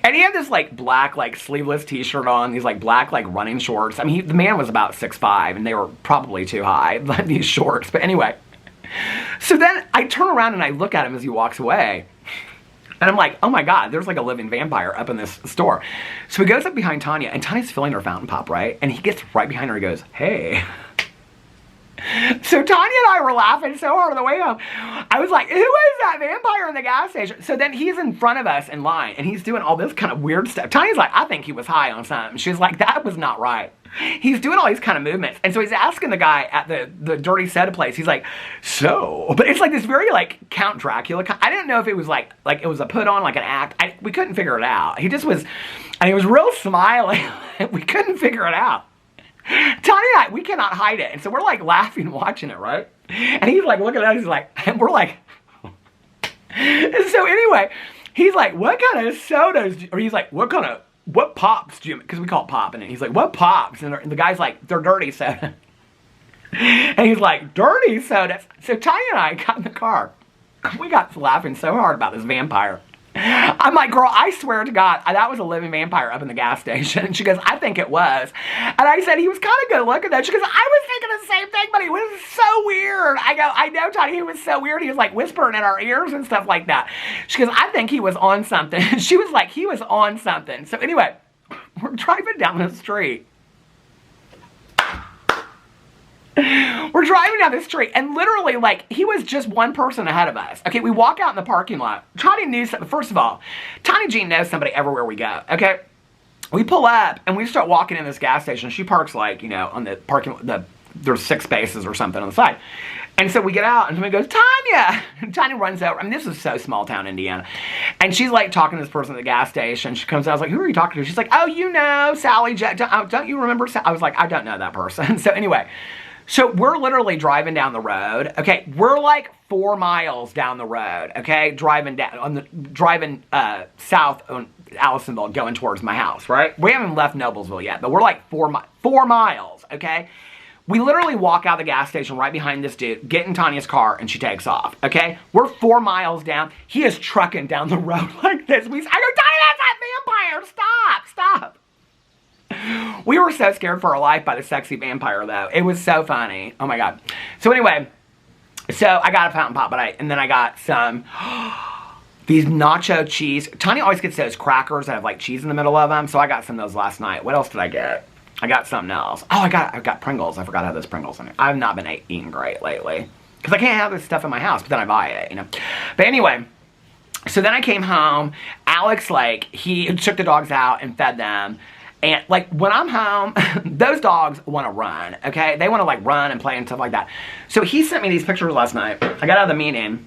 and he had this like black like sleeveless t-shirt on, these like black like running shorts. I mean, the man was about 6'5", and they were probably too high, these shorts. But anyway, so then I turn around and I look at him as he walks away. And I'm like, oh my God, there's like a living vampire up in this store. So he goes up behind Tanya, and Tanya's filling her fountain pop, right? And he gets right behind her and goes, hey. So Tanya and I were laughing so hard on the way home. I was like, who is that vampire in the gas station? So then he's in front of us in line, and he's doing all this kind of weird stuff. Tanya's like, I think he was high on something. She's like, that was not right. He's doing all these kind of movements. And so he's asking the guy at the dirty soda place, he's like, so, but it's like this very like Count Dracula. I didn't know if it was like it was a put on, like an act. We couldn't figure it out. He just was, and he was real smiling. We couldn't figure it out. Tanya and I, we cannot hide it. And so we're like laughing watching it, right? And he's like looking at us, he's like, and we're like, and so anyway, he's like, what kind of sodas, or he's like, what pops do you, because we call it pop, and he's like, what pops? And the guy's like, they're dirty soda. And he's like, dirty sodas? So Tanya and I got in the car. We got laughing so hard about this vampire. I'm like, girl, I swear to God, that was a living vampire up in the gas station. And she goes, I think it was. And I said, he was kind of good looking though. She goes, I was thinking the same thing, but he was so weird. I go, I know, Tanya, he was so weird. He was like whispering in our ears and stuff like that. She goes, I think he was on something. She was like, he was on something. So anyway, we're driving down the street. We're driving down the street, and literally, like, he was just one person ahead of us. Okay, we walk out in the parking lot. Tanya knew something. First of all, Tanya Jean knows somebody everywhere we go, okay? We pull up, and we start walking in this gas station. She parks, like, you know, on the parking lot. There's 6 spaces or something on the side. And so we get out, and somebody goes, Tanya! And Tanya runs over. I mean, this is so small town Indiana. And she's, like, talking to this person at the gas station. She comes out. I was like, who are you talking to? She's like, oh, you know, Sally. Don't you remember Sally? I was like, I don't know that person. So anyway, so we're literally driving down the road. Okay, we're like 4 miles down the road. Okay, driving south Allisonville going towards my house, right? We haven't left Noblesville yet, but we're like 4 miles, okay? We literally walk out of the gas station right behind this dude, get in Tanya's car, and she takes off, okay? We're 4 miles down. He is trucking down the road like this. I go, Tanya, that's that vampire. Stop. We were so scared for our life by the sexy vampire, though. It was so funny. Oh, my God. So, anyway, so I got a fountain pop, and then I got some, these nacho cheese. Tanya always gets those crackers that have, like, cheese in the middle of them, so I got some of those last night. What else did I get? I got something else. Oh, I got Pringles. I forgot to have those Pringles in it. I've not been eating great lately. Because I can't have this stuff in my house, but then I buy it, you know. But anyway, so then I came home. Alex, like, he took the dogs out and fed them. And, like, when I'm home, those dogs want to run, okay? They want to, like, run and play and stuff like that. So he sent me these pictures last night. I got out of the meeting.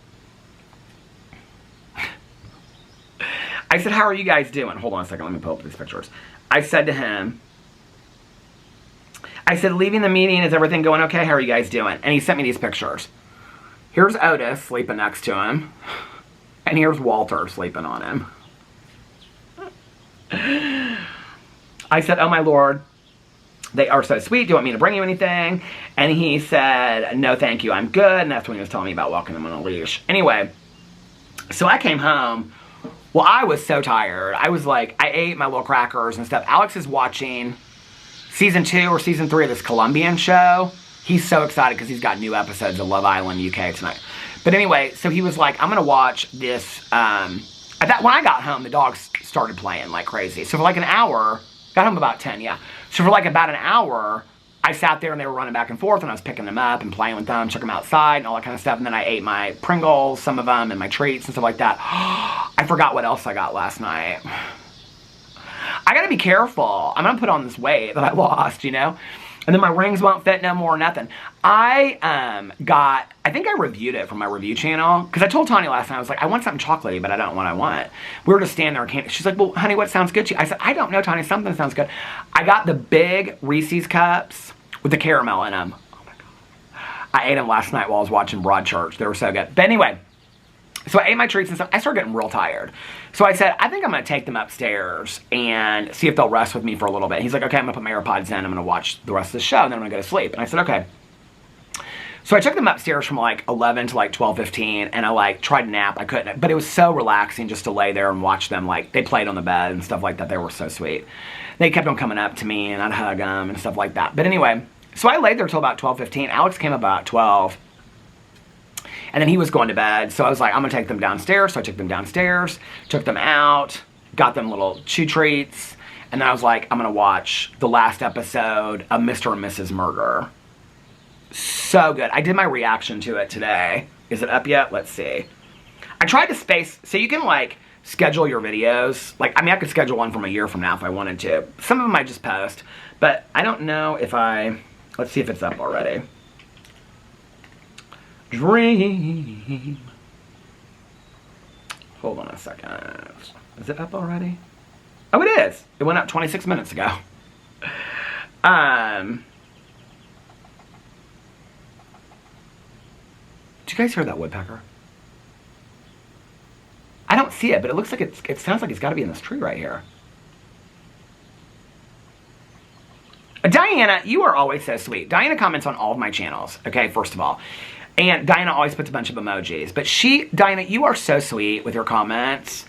I said, how are you guys doing? Hold on a second. Let me pull up these pictures. I said to him, I said, leaving the meeting, is everything going okay? How are you guys doing? And he sent me these pictures. Here's Otis sleeping next to him. And here's Walter sleeping on him. I said, oh my Lord, they are so sweet. Do you want me to bring you anything? And he said, no, thank you. I'm good. And that's when he was telling me about walking them on a leash. Anyway, so I came home. Well, I was so tired. I was like, I ate my little crackers and stuff. Alex is watching season 2 or season 3 of this Colombian show. He's so excited because he's got new episodes of Love Island UK tonight. But anyway, so he was like, I'm going to watch this. When I got home, the dogs started playing like crazy. So for like an hour, got home about 10, yeah. So for like about an hour, I sat there and they were running back and forth and I was picking them up and playing with them, took them outside and all that kind of stuff. And then I ate my Pringles, some of them, and my treats and stuff like that. I forgot what else I got last night. I gotta be careful. I'm gonna put on this weight that I lost, you know? And then my rings won't fit no more, nothing. I think I reviewed it from my review channel. Because I told Tanya last night, I was like, I want something chocolatey, but I don't know what I want. We were just standing there. She's like, well, honey, what sounds good to you? I said, I don't know, Tanya, something sounds good. I got the big Reese's cups with the caramel in them. Oh my God. I ate them last night while I was watching Broadchurch. They were so good. But anyway, so I ate my treats and stuff. I started getting real tired. So I said, I think I'm going to take them upstairs and see if they'll rest with me for a little bit. He's like, okay, I'm going to put my AirPods in. I'm going to watch the rest of the show, and then I'm going to go to sleep. And I said, okay. So I took them upstairs from like 11 to like 12:15, and I like tried to nap. I couldn't. But it was so relaxing just to lay there and watch them. Like, they played on the bed and stuff like that. They were so sweet. They kept on coming up to me, and I'd hug them and stuff like that. But anyway, so I laid there till about 12:15. Alex came about 12. And then he was going to bed, so I was like, I'm going to take them downstairs. So I took them downstairs, took them out, got them little chew treats, and then I was like, I'm going to watch the last episode of Mr. and Mrs. Murder. So good. I did my reaction to it today. Is it up yet? Let's see. I tried to space, so you can, like, schedule your videos. Like, I mean, I could schedule one from a year from now if I wanted to. Some of them I just post, but I don't know if let's see if it's up already. Dream. Hold on a second. Is it up already? Oh, it is. It went up 26 minutes ago. Do you guys hear that woodpecker? I don't see it, but it looks like it sounds like it's got to be in this tree right here. Diana, you are always so sweet. Diana comments on all of my channels, okay, first of all. And Diana always puts a bunch of emojis. But Diana, you are so sweet with your comments.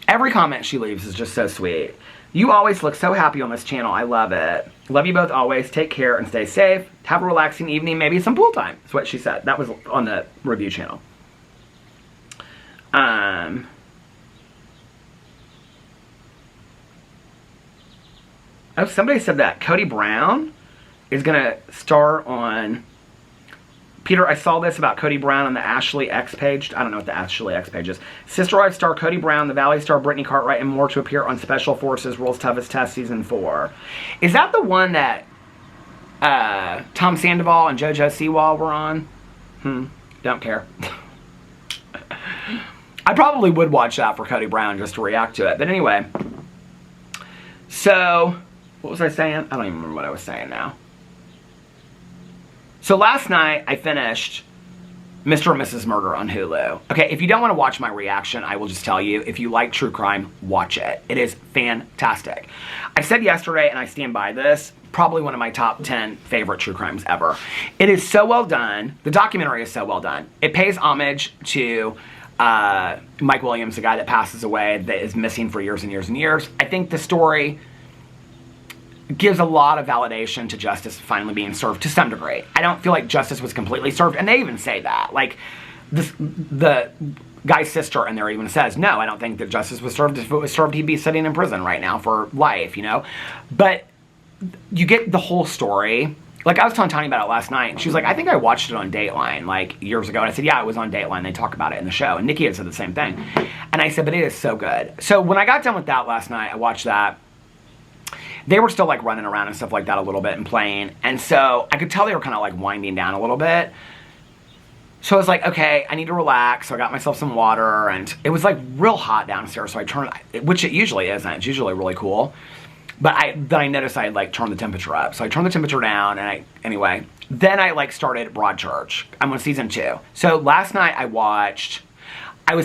Every comment she leaves is just so sweet. You always look so happy on this channel. I love it. Love you both always. Take care and stay safe. Have a relaxing evening. Maybe some pool time. That's what she said. That was on the review channel. Oh, somebody said that Cody Brown is going to star on... Peter, I saw this about Cody Brown on the Ashley X page. I don't know what the Ashley X page is. Sister Wife star Cody Brown, the Valley star Brittany Cartwright, and more to appear on Special Forces World's Toughest Test Season 4. Is that the one that Tom Sandoval and JoJo Siwa were on? Don't care. I probably would watch that for Cody Brown just to react to it. But anyway. So, what was I saying? I don't even remember what I was saying now. So last night, I finished Mr. and Mrs. Murder on Hulu. Okay, if you don't want to watch my reaction, I will just tell you, if you like true crime, watch it. It is fantastic. I said yesterday, and I stand by this, probably one of my top 10 favorite true crimes ever. It is so well done. The documentary is so well done. It pays homage to Mike Williams, the guy that passes away, that is missing for years and years and years. I think the story gives a lot of validation to justice finally being served to some degree. I don't feel like justice was completely served, and they even say that. Like, the guy's sister in there even says, no, I don't think that justice was served. If it was served, he'd be sitting in prison right now for life, you know? But you get the whole story. Like, I was telling Tanya about it last night, and she was like, I think I watched it on Dateline, like, years ago. And I said, yeah, it was on Dateline. They talk about it in the show. And Nikki had said the same thing. And I said, but it is so good. So when I got done with that last night, I watched that. They were still, like, running around and stuff like that a little bit and playing. And so I could tell they were kind of, like, winding down a little bit. So I was like, okay, I need to relax. So I got myself some water. And it was, like, real hot downstairs. So I turned, which it usually isn't. It's usually really cool. But then I noticed I had, like, turned the temperature up. So I turned the temperature down. And anyway. Then I, like, started Broadchurch. I'm on season 2. So last night I was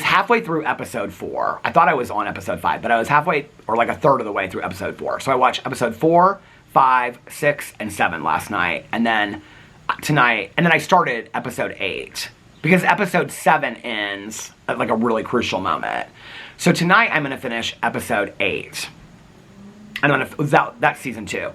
halfway through episode 4. I thought I was on episode 5, but I was halfway, or like a third of the way through episode 4. So I watched episode 4, 5, 6, and 7 last night. And then tonight, and then I started episode 8. Because episode 7 ends at like a really crucial moment. So tonight I'm going to finish episode 8. And that's season 2.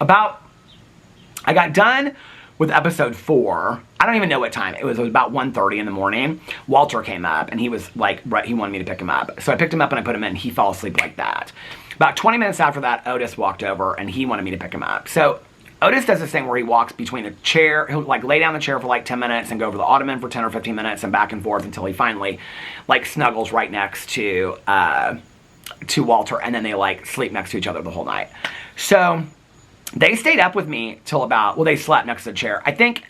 I got done with episode 4, I don't even know what time. It was about 1:30 in the morning. Walter came up, and he was like, he wanted me to pick him up. So I picked him up, and I put him in. He fell asleep like that. About 20 minutes after that, Otis walked over, and he wanted me to pick him up. So Otis does this thing where he walks between a chair. He'll, like, lay down the chair for, like, 10 minutes and go over the ottoman for 10 or 15 minutes and back and forth until he finally, like, snuggles right next to Walter, and then they, like, sleep next to each other the whole night. So they stayed up with me till about, well, they slept next to the chair. I think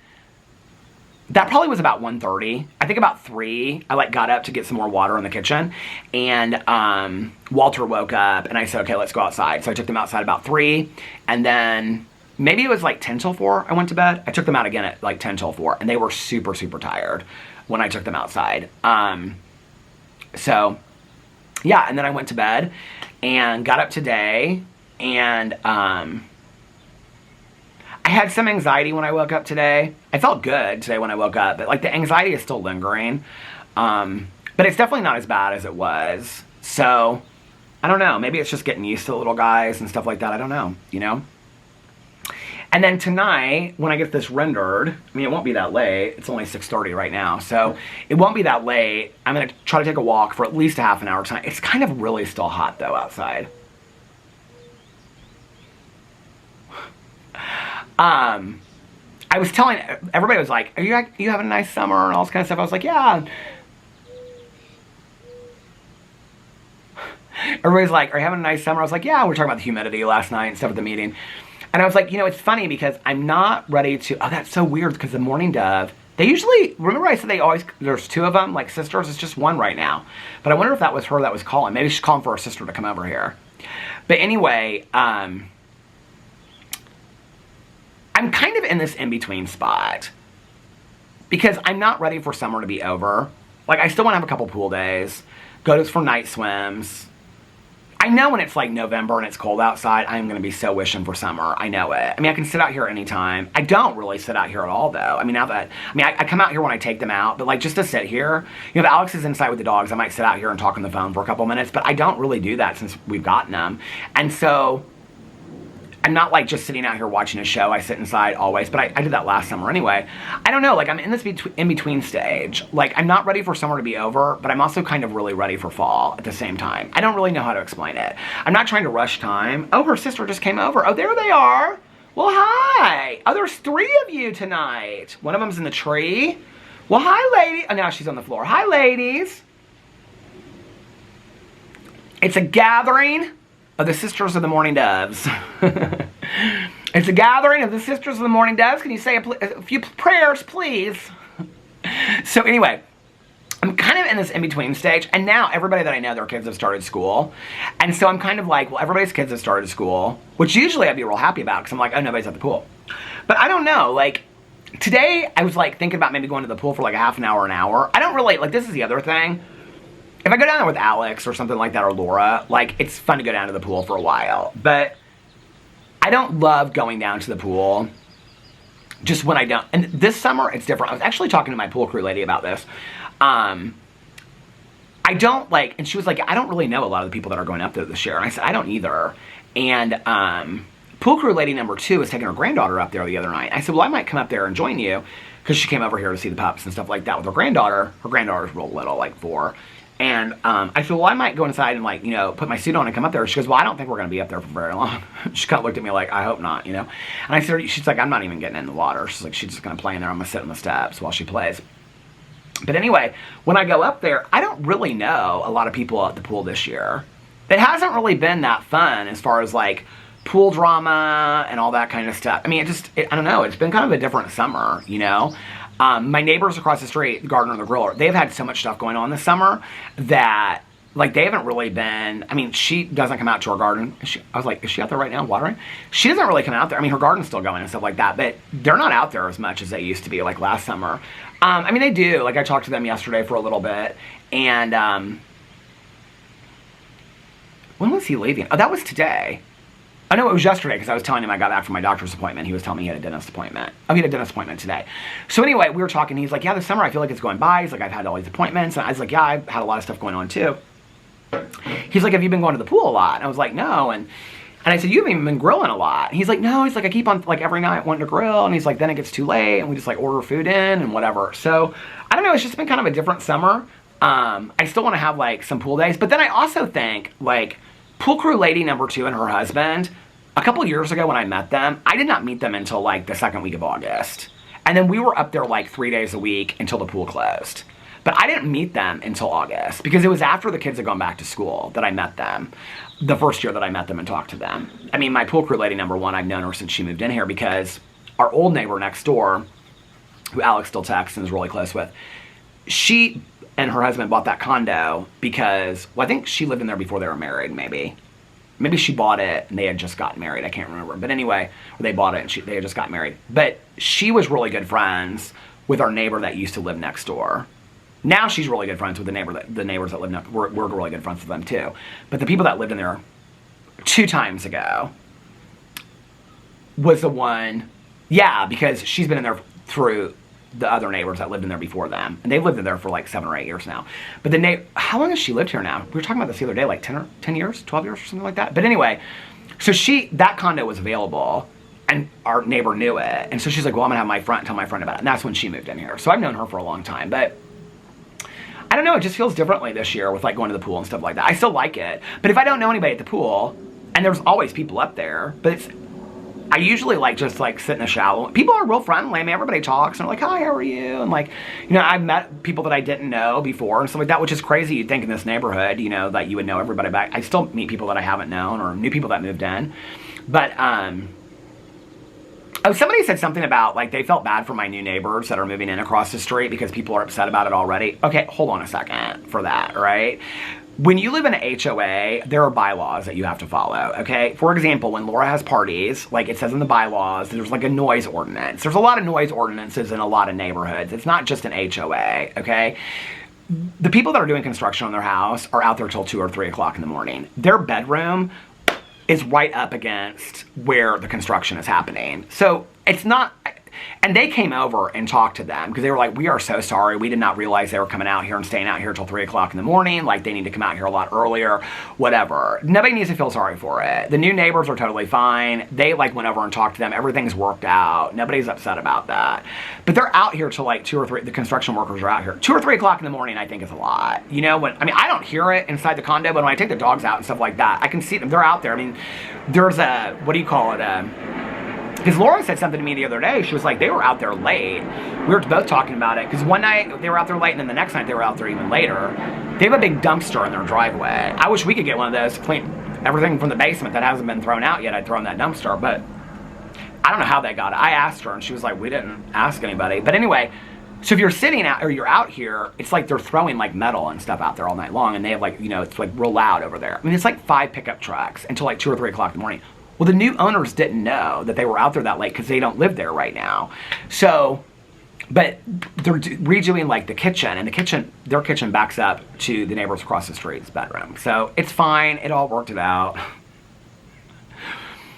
that probably was about 1:30. I think about 3, I, like, got up to get some more water in the kitchen, and Walter woke up, and I said, okay, let's go outside. So I took them outside about 3, and then maybe it was like 10 till 4 I went to bed. I took them out again at like 10 till 4, and they were super, super tired when I took them outside. So, yeah, and then I went to bed, and got up today, and I had some anxiety when I woke up today. I felt good today when I woke up, but, like, the anxiety is still lingering. But it's definitely not as bad as it was. So, I don't know. Maybe it's just getting used to the little guys and stuff like that. I don't know, you know? And then tonight, when I get this rendered, I mean, it won't be that late. It's only 6:30 right now. So, it won't be that late. I'm going to try to take a walk for at least a half an hour tonight. It's kind of really still hot, though, outside. I was telling, everybody was like, are you having a nice summer and all this kind of stuff? I was like, yeah. Everybody's like, are you having a nice summer? I was like, yeah, we were talking about the humidity last night and stuff at the meeting. And I was like, you know, it's funny because I'm not ready to, oh, that's so weird because the mourning dove, they usually, remember I said there's 2 of them, like sisters, it's just 1 right now. But I wonder if that was her that was calling. Maybe she's calling for her sister to come over here. But anyway, I'm kind of in this in-between spot because I'm not ready for summer to be over. Like, I still want to have a couple pool days, go for night swims. I know when it's like November and it's cold outside, I'm going to be so wishing for summer. I know it. I mean, I can sit out here anytime. I don't really sit out here at all, though. I mean, I come out here when I take them out, but, like, just to sit here, you know, if Alex is inside with the dogs, I might sit out here and talk on the phone for a couple minutes, but I don't really do that since we've gotten them. And so I'm not, like, just sitting out here watching a show. I sit inside always, but I did that last summer anyway. I don't know, like, I'm in this in-between stage. Like, I'm not ready for summer to be over, but I'm also kind of really ready for fall at the same time. I don't really know how to explain it. I'm not trying to rush time. Oh, her sister just came over. Oh, there they are. Well, hi. Oh, there's 3 of you tonight. One of them's in the tree. Well, hi, lady. Oh, now she's on the floor. Hi, ladies. It's a gathering of the Sisters of the Mourning Doves. It's a gathering of the Sisters of the Mourning Doves. Can you say a few prayers, please? So anyway, I'm kind of in this in-between stage, and now everybody that I know, their kids have started school, and so I'm kind of like, well, everybody's kids have started school, which usually I'd be real happy about, because I'm like, oh, nobody's at the pool. But I don't know, like, today I was like thinking about maybe going to the pool for like a half an hour, I don't really, like, this is the other thing. If I go down there with Alex or something like that, or Laura, like, it's fun to go down to the pool for a while. But I don't love going down to the pool just when I don't. And this summer, it's different. I was actually talking to my pool crew lady about this. I don't like, and she was like, I don't really know a lot of the people that are going up there this year. And I said, I don't either. And pool crew lady number 2 was taking her granddaughter up there the other night. I said, well, I might come up there and join you, because she came over here to see the pups and stuff like that with her granddaughter. Her granddaughter's real little, like 4. And I said, well, I might go inside and, like, you know, put my suit on and come up there. She goes, well, I don't think we're going to be up there for very long. She kind of looked at me like, I hope not, you know. And I said, she's like, I'm not even getting in the water. She's like, she's just going to play in there. I'm going to sit on the steps while she plays. But anyway, when I go up there, I don't really know a lot of people at the pool this year. It hasn't really been that fun as far as, like, pool drama and all that kind of stuff. I mean, I don't know. It's been kind of a different summer, you know. My neighbors across the street, the gardener and the griller, they've had so much stuff going on this summer that, like, they haven't really been, I mean, she doesn't come out to her garden. I was like, is she out there right now watering? She doesn't really come out there. I mean, her garden's still going and stuff like that, but they're not out there as much as they used to be, like, last summer. I mean, they do. Like, I talked to them yesterday for a little bit, and, when was he leaving? Oh, that was today. I know it was yesterday, because I was telling him I got back from my doctor's appointment. He was telling me he had a dentist appointment. Oh, he had a dentist appointment today. So anyway, we were talking. He's like, yeah, this summer I feel like it's going by. He's like, I've had all these appointments. And I was like, yeah, I've had a lot of stuff going on too. He's like, have you been going to the pool a lot? And I was like, no. And I said, you haven't even been grilling a lot. He's like, no. He's like, I keep on, like, every night wanting to grill. And he's like, then it gets too late. And we just, like, order food in and whatever. So I don't know. It's just been kind of a different summer. I still want to have, like, some pool days. But then I also think, like, pool crew lady number 2 and her husband, a couple years ago when I met them, I did not meet them until, like, the second week of August. And then we were up there, like, 3 days a week until the pool closed. But I didn't meet them until August, because it was after the kids had gone back to school that I met them. The first year that I met them and talked to them. I mean, my pool crew lady number 1, I've known her since she moved in here, because our old neighbor next door, who Alex still texts and is really close with, she and her husband bought that condo because, well, I think she lived in there before they were married, maybe. Maybe she bought it and they had just gotten married. I can't remember. But anyway, they bought it and they had just got married. But she was really good friends with our neighbor that used to live next door. Now she's really good friends with the neighbors that live next door. We're really good friends with them too. But the people that lived in there 2 times ago was the one, yeah, because she's been in there through the other neighbors that lived in there before them. And they've lived in there for like 7 or 8 years now. But how long has she lived here now? We were talking about this the other day, like 10 years, 12 years or something like that. But anyway, so that condo was available and our neighbor knew it. And so she's like, well, I'm gonna have tell my friend about it. And that's when she moved in here. So I've known her for a long time, but I don't know, it just feels differently this year with, like, going to the pool and stuff like that. I still like it. But if I don't know anybody at the pool, and there's always people up there, but I usually, like, just, like, sit in the shower. People are real friendly. I mean, everybody talks, and they're like, hi, how are you? And, like, you know, I've met people that I didn't know before and stuff like that, which is crazy. You'd think in this neighborhood, you know, that you would know everybody back. I still meet people that I haven't known or new people that moved in. But, oh, somebody said something about, like, they felt bad for my new neighbors that are moving in across the street because people are upset about it already. Okay, hold on a second for that, right? When you live in an HOA, there are bylaws that you have to follow, okay? For example, when Laura has parties, like it says in the bylaws, there's like a noise ordinance. There's a lot of noise ordinances in a lot of neighborhoods. It's not just an HOA, okay? The people that are doing construction on their house are out there till 2 or 3 o'clock in the morning. Their bedroom is right up against where the construction is happening. So it's not, and they came over and talked to them because they were like, we are so sorry. We did not realize they were coming out here and staying out here till 3 o'clock in the morning. Like, they need to come out here a lot earlier, whatever. Nobody needs to feel sorry for it. The new neighbors are totally fine. They, like, went over and talked to them. Everything's worked out. Nobody's upset about that. But they're out here till like 2 or 3, the construction workers are out here. 2 or 3 o'clock in the morning, I think, is a lot. You know, I don't hear it inside the condo, but when I take the dogs out and stuff like that, I can see them. They're out there. I mean, there's a, what do you call it, because Laura said something to me the other day. She was like, they were out there late. We were both talking about it. Because one night they were out there late, and then the next night they were out there even later. They have a big dumpster in their driveway. I wish we could get one of those to clean everything from the basement that hasn't been thrown out yet. I'd throw in that dumpster. But I don't know how they got it. I asked her, and she was like, we didn't ask anybody. But anyway, so if you're sitting out, or you're out here, it's like they're throwing, like, metal and stuff out there all night long. And they have, like, you know, it's, like, real loud over there. I mean, it's like 5 pickup trucks until, like, 2 or 3 o'clock in the morning. Well, the new owners didn't know that they were out there that late because they don't live there right now. So, but they're redoing like the kitchen, and their kitchen backs up to the neighbors across the street's bedroom. So it's fine. It all worked it out.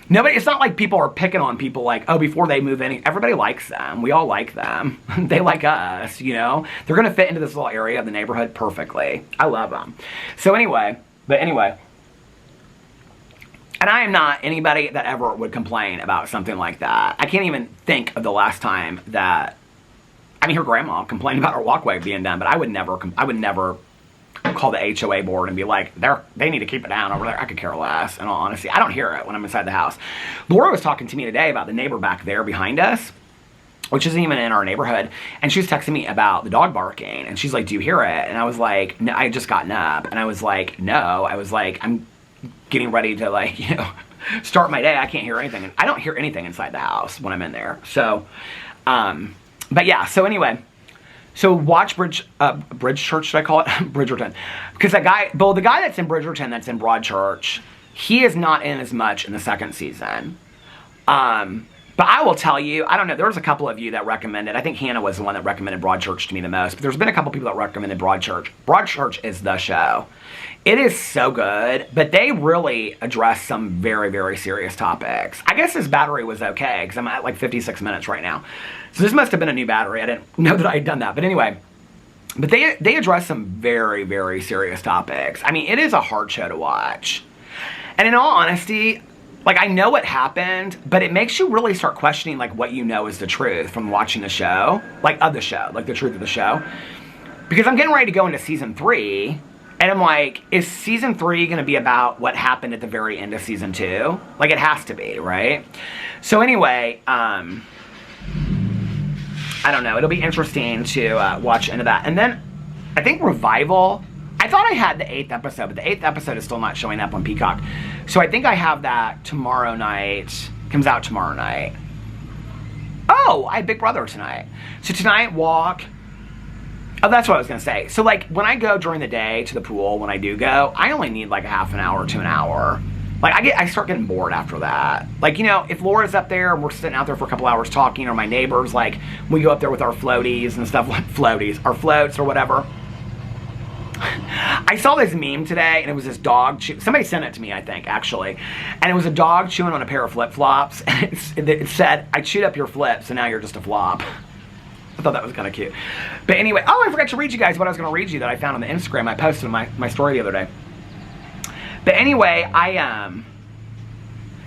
Nobody, it's not like people are picking on people like, oh, before they move in. Everybody likes them. We all like them. They like us, you know? They're going to fit into this little area of the neighborhood perfectly. I love them. So anyway, and I am not anybody that ever would complain about something like that. I can't even think of the last time that, I mean, her grandma complained about her walkway being done, but I would never call the HOA board and be like, they need to keep it down over there. I could care less, in all honesty. I don't hear it when I'm inside the house. Laura was talking to me today about the neighbor back there behind us, which isn't even in our neighborhood, and she was texting me about the dog barking, and she's like, do you hear it? And I was like, no, I had just gotten up, and I was like, no. I was like, I'm getting ready to, like, you know, start my day. I can't hear anything. I don't hear anything inside the house when I'm in there. So, but yeah, so anyway, so watch Bridge Church, should I call it? Bridgerton. Because the guy that's in Bridgerton, that's in Broadchurch, he is not in as much in the second season. But I will tell you, I don't know, there was a couple of you that recommended, I think Hannah was the one that recommended Broadchurch to me the most, but there's been a couple people that recommended Broadchurch. Broadchurch is the show. It is so good, but they really address some very, very serious topics. I guess this battery was okay, because I'm at like 56 minutes right now. So this must have been a new battery. I didn't know that I had done that. But anyway, but they address some very, very serious topics. I mean, it is a hard show to watch. And in all honesty, like, I know what happened, but it makes you really start questioning, like, what you know is the truth from watching the show. Like, of the show. Like, the truth of the show. Because I'm getting ready to go into season 3, and I'm like, is season 3 going to be about what happened at the very end of season 2? Like, it has to be, right? So anyway, I don't know. It'll be interesting to watch into that. And then, I think Revival, I thought I had the 8th episode, but the 8th episode is still not showing up on Peacock. So I think I have that tomorrow night. Comes out tomorrow night. Oh, I have Big Brother tonight. So tonight, walk. Oh, that's what I was going to say. So, like, when I go during the day to the pool, when I do go, I only need, like, a half an hour to an hour. Like, I start getting bored after that. Like, you know, if Laura's up there and we're sitting out there for a couple hours talking, or my neighbors, like, we go up there with our floaties and stuff, like floaties, our floats or whatever. I saw this meme today, and it was this dog, somebody sent it to me, I think, actually, and it was a dog chewing on a pair of flip-flops, and it said, I chewed up your flips, and now you're just a flop. I thought that was kind of cute. But anyway, oh, I forgot to read you guys what I was going to read you that I found on the Instagram. I posted in my story the other day. But anyway, yeah,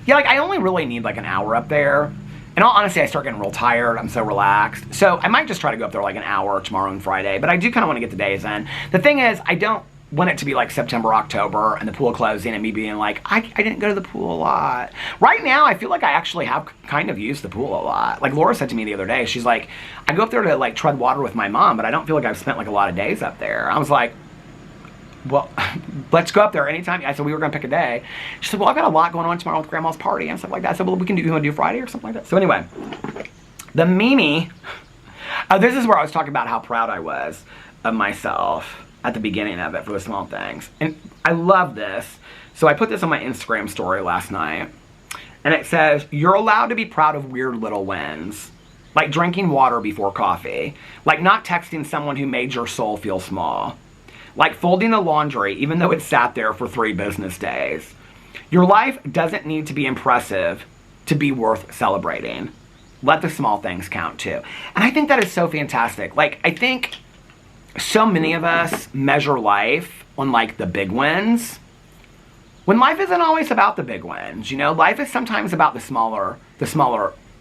like, I only really need, like, an hour up there. In all honesty, I start getting real tired. I'm so relaxed. So I might just try to go up there like an hour tomorrow and Friday. But I do kind of want to get the days in. The thing is, I don't want it to be like September, October, and the pool closing, and me being like, I didn't go to the pool a lot. Right now, I feel like I actually have kind of used the pool a lot. Like Laura said to me the other day, she's like, I go up there to, like, tread water with my mom, but I don't feel like I've spent, like, a lot of days up there. I was like, well, let's go up there anytime. I said we were going to pick a day. She said, well, I've got a lot going on tomorrow with Grandma's party and stuff like that. I said, well, you want to do Friday or something like that? So anyway, the Mimi, this is where I was talking about how proud I was of myself at the beginning of it for the small things. And I love this. So I put this on my Instagram story last night. And it says, you're allowed to be proud of weird little wins. Like drinking water before coffee. Like not texting someone who made your soul feel small. Like folding the laundry, even though it sat there for 3 business days. Your life doesn't need to be impressive to be worth celebrating. Let the small things count too. And I think that is so fantastic. Like, I think so many of us measure life on, like, the big wins. When life isn't always about the big wins, you know? Life is sometimes about the smaller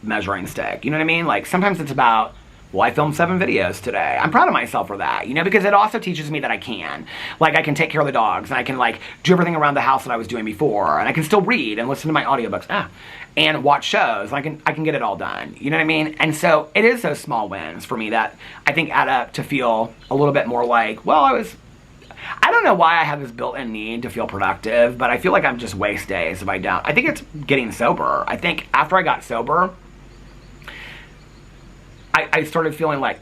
measuring stick. You know what I mean? Like, sometimes it's about, well, I filmed 7 videos today. I'm proud of myself for that, you know, because it also teaches me that I can. Like, I can take care of the dogs, and I can, like, do everything around the house that I was doing before, and I can still read and listen to my audiobooks, and watch shows. I can get it all done, you know what I mean? And so it is those small wins for me that I think add up to feel a little bit more like, well, I don't know why I have this built-in need to feel productive, but I feel like I'm just waste days if I don't. I think it's getting sober. I think after I got sober, I started feeling like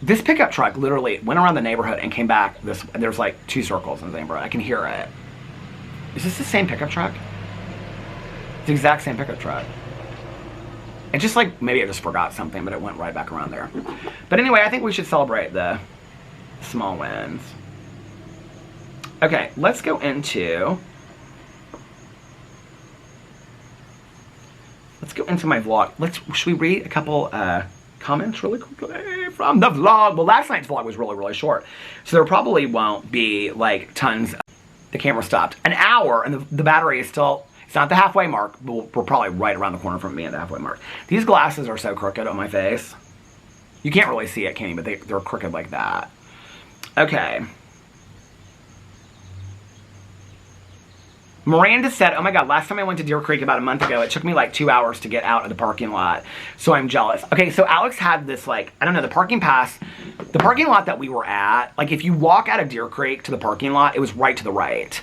this pickup truck literally went around the neighborhood and came back. There's like 2 circles in the neighborhood. I can hear it. Is this the same pickup truck? It's the exact same pickup truck. It's just like, maybe I just forgot something, but it went right back around there. But anyway, I think we should celebrate the small wins. Okay, let's go into... Let's go into my vlog. Should we read a couple comments really quickly from the vlog? Well, last night's vlog was really, really short. So there probably won't be like tons. The camera stopped. An hour and the battery is still, it's not the halfway mark. But we're probably right around the corner from me at the halfway mark. These glasses are so crooked on my face. You can't really see it, can you? But they're crooked like that. Okay. Miranda said, oh my God, last time I went to Deer Creek about a month ago, it took me like 2 hours to get out of the parking lot. So I'm jealous. Okay, so Alex had this like, I don't know, the parking lot that we were at, like if you walk out of Deer Creek to the parking lot, it was right to the right.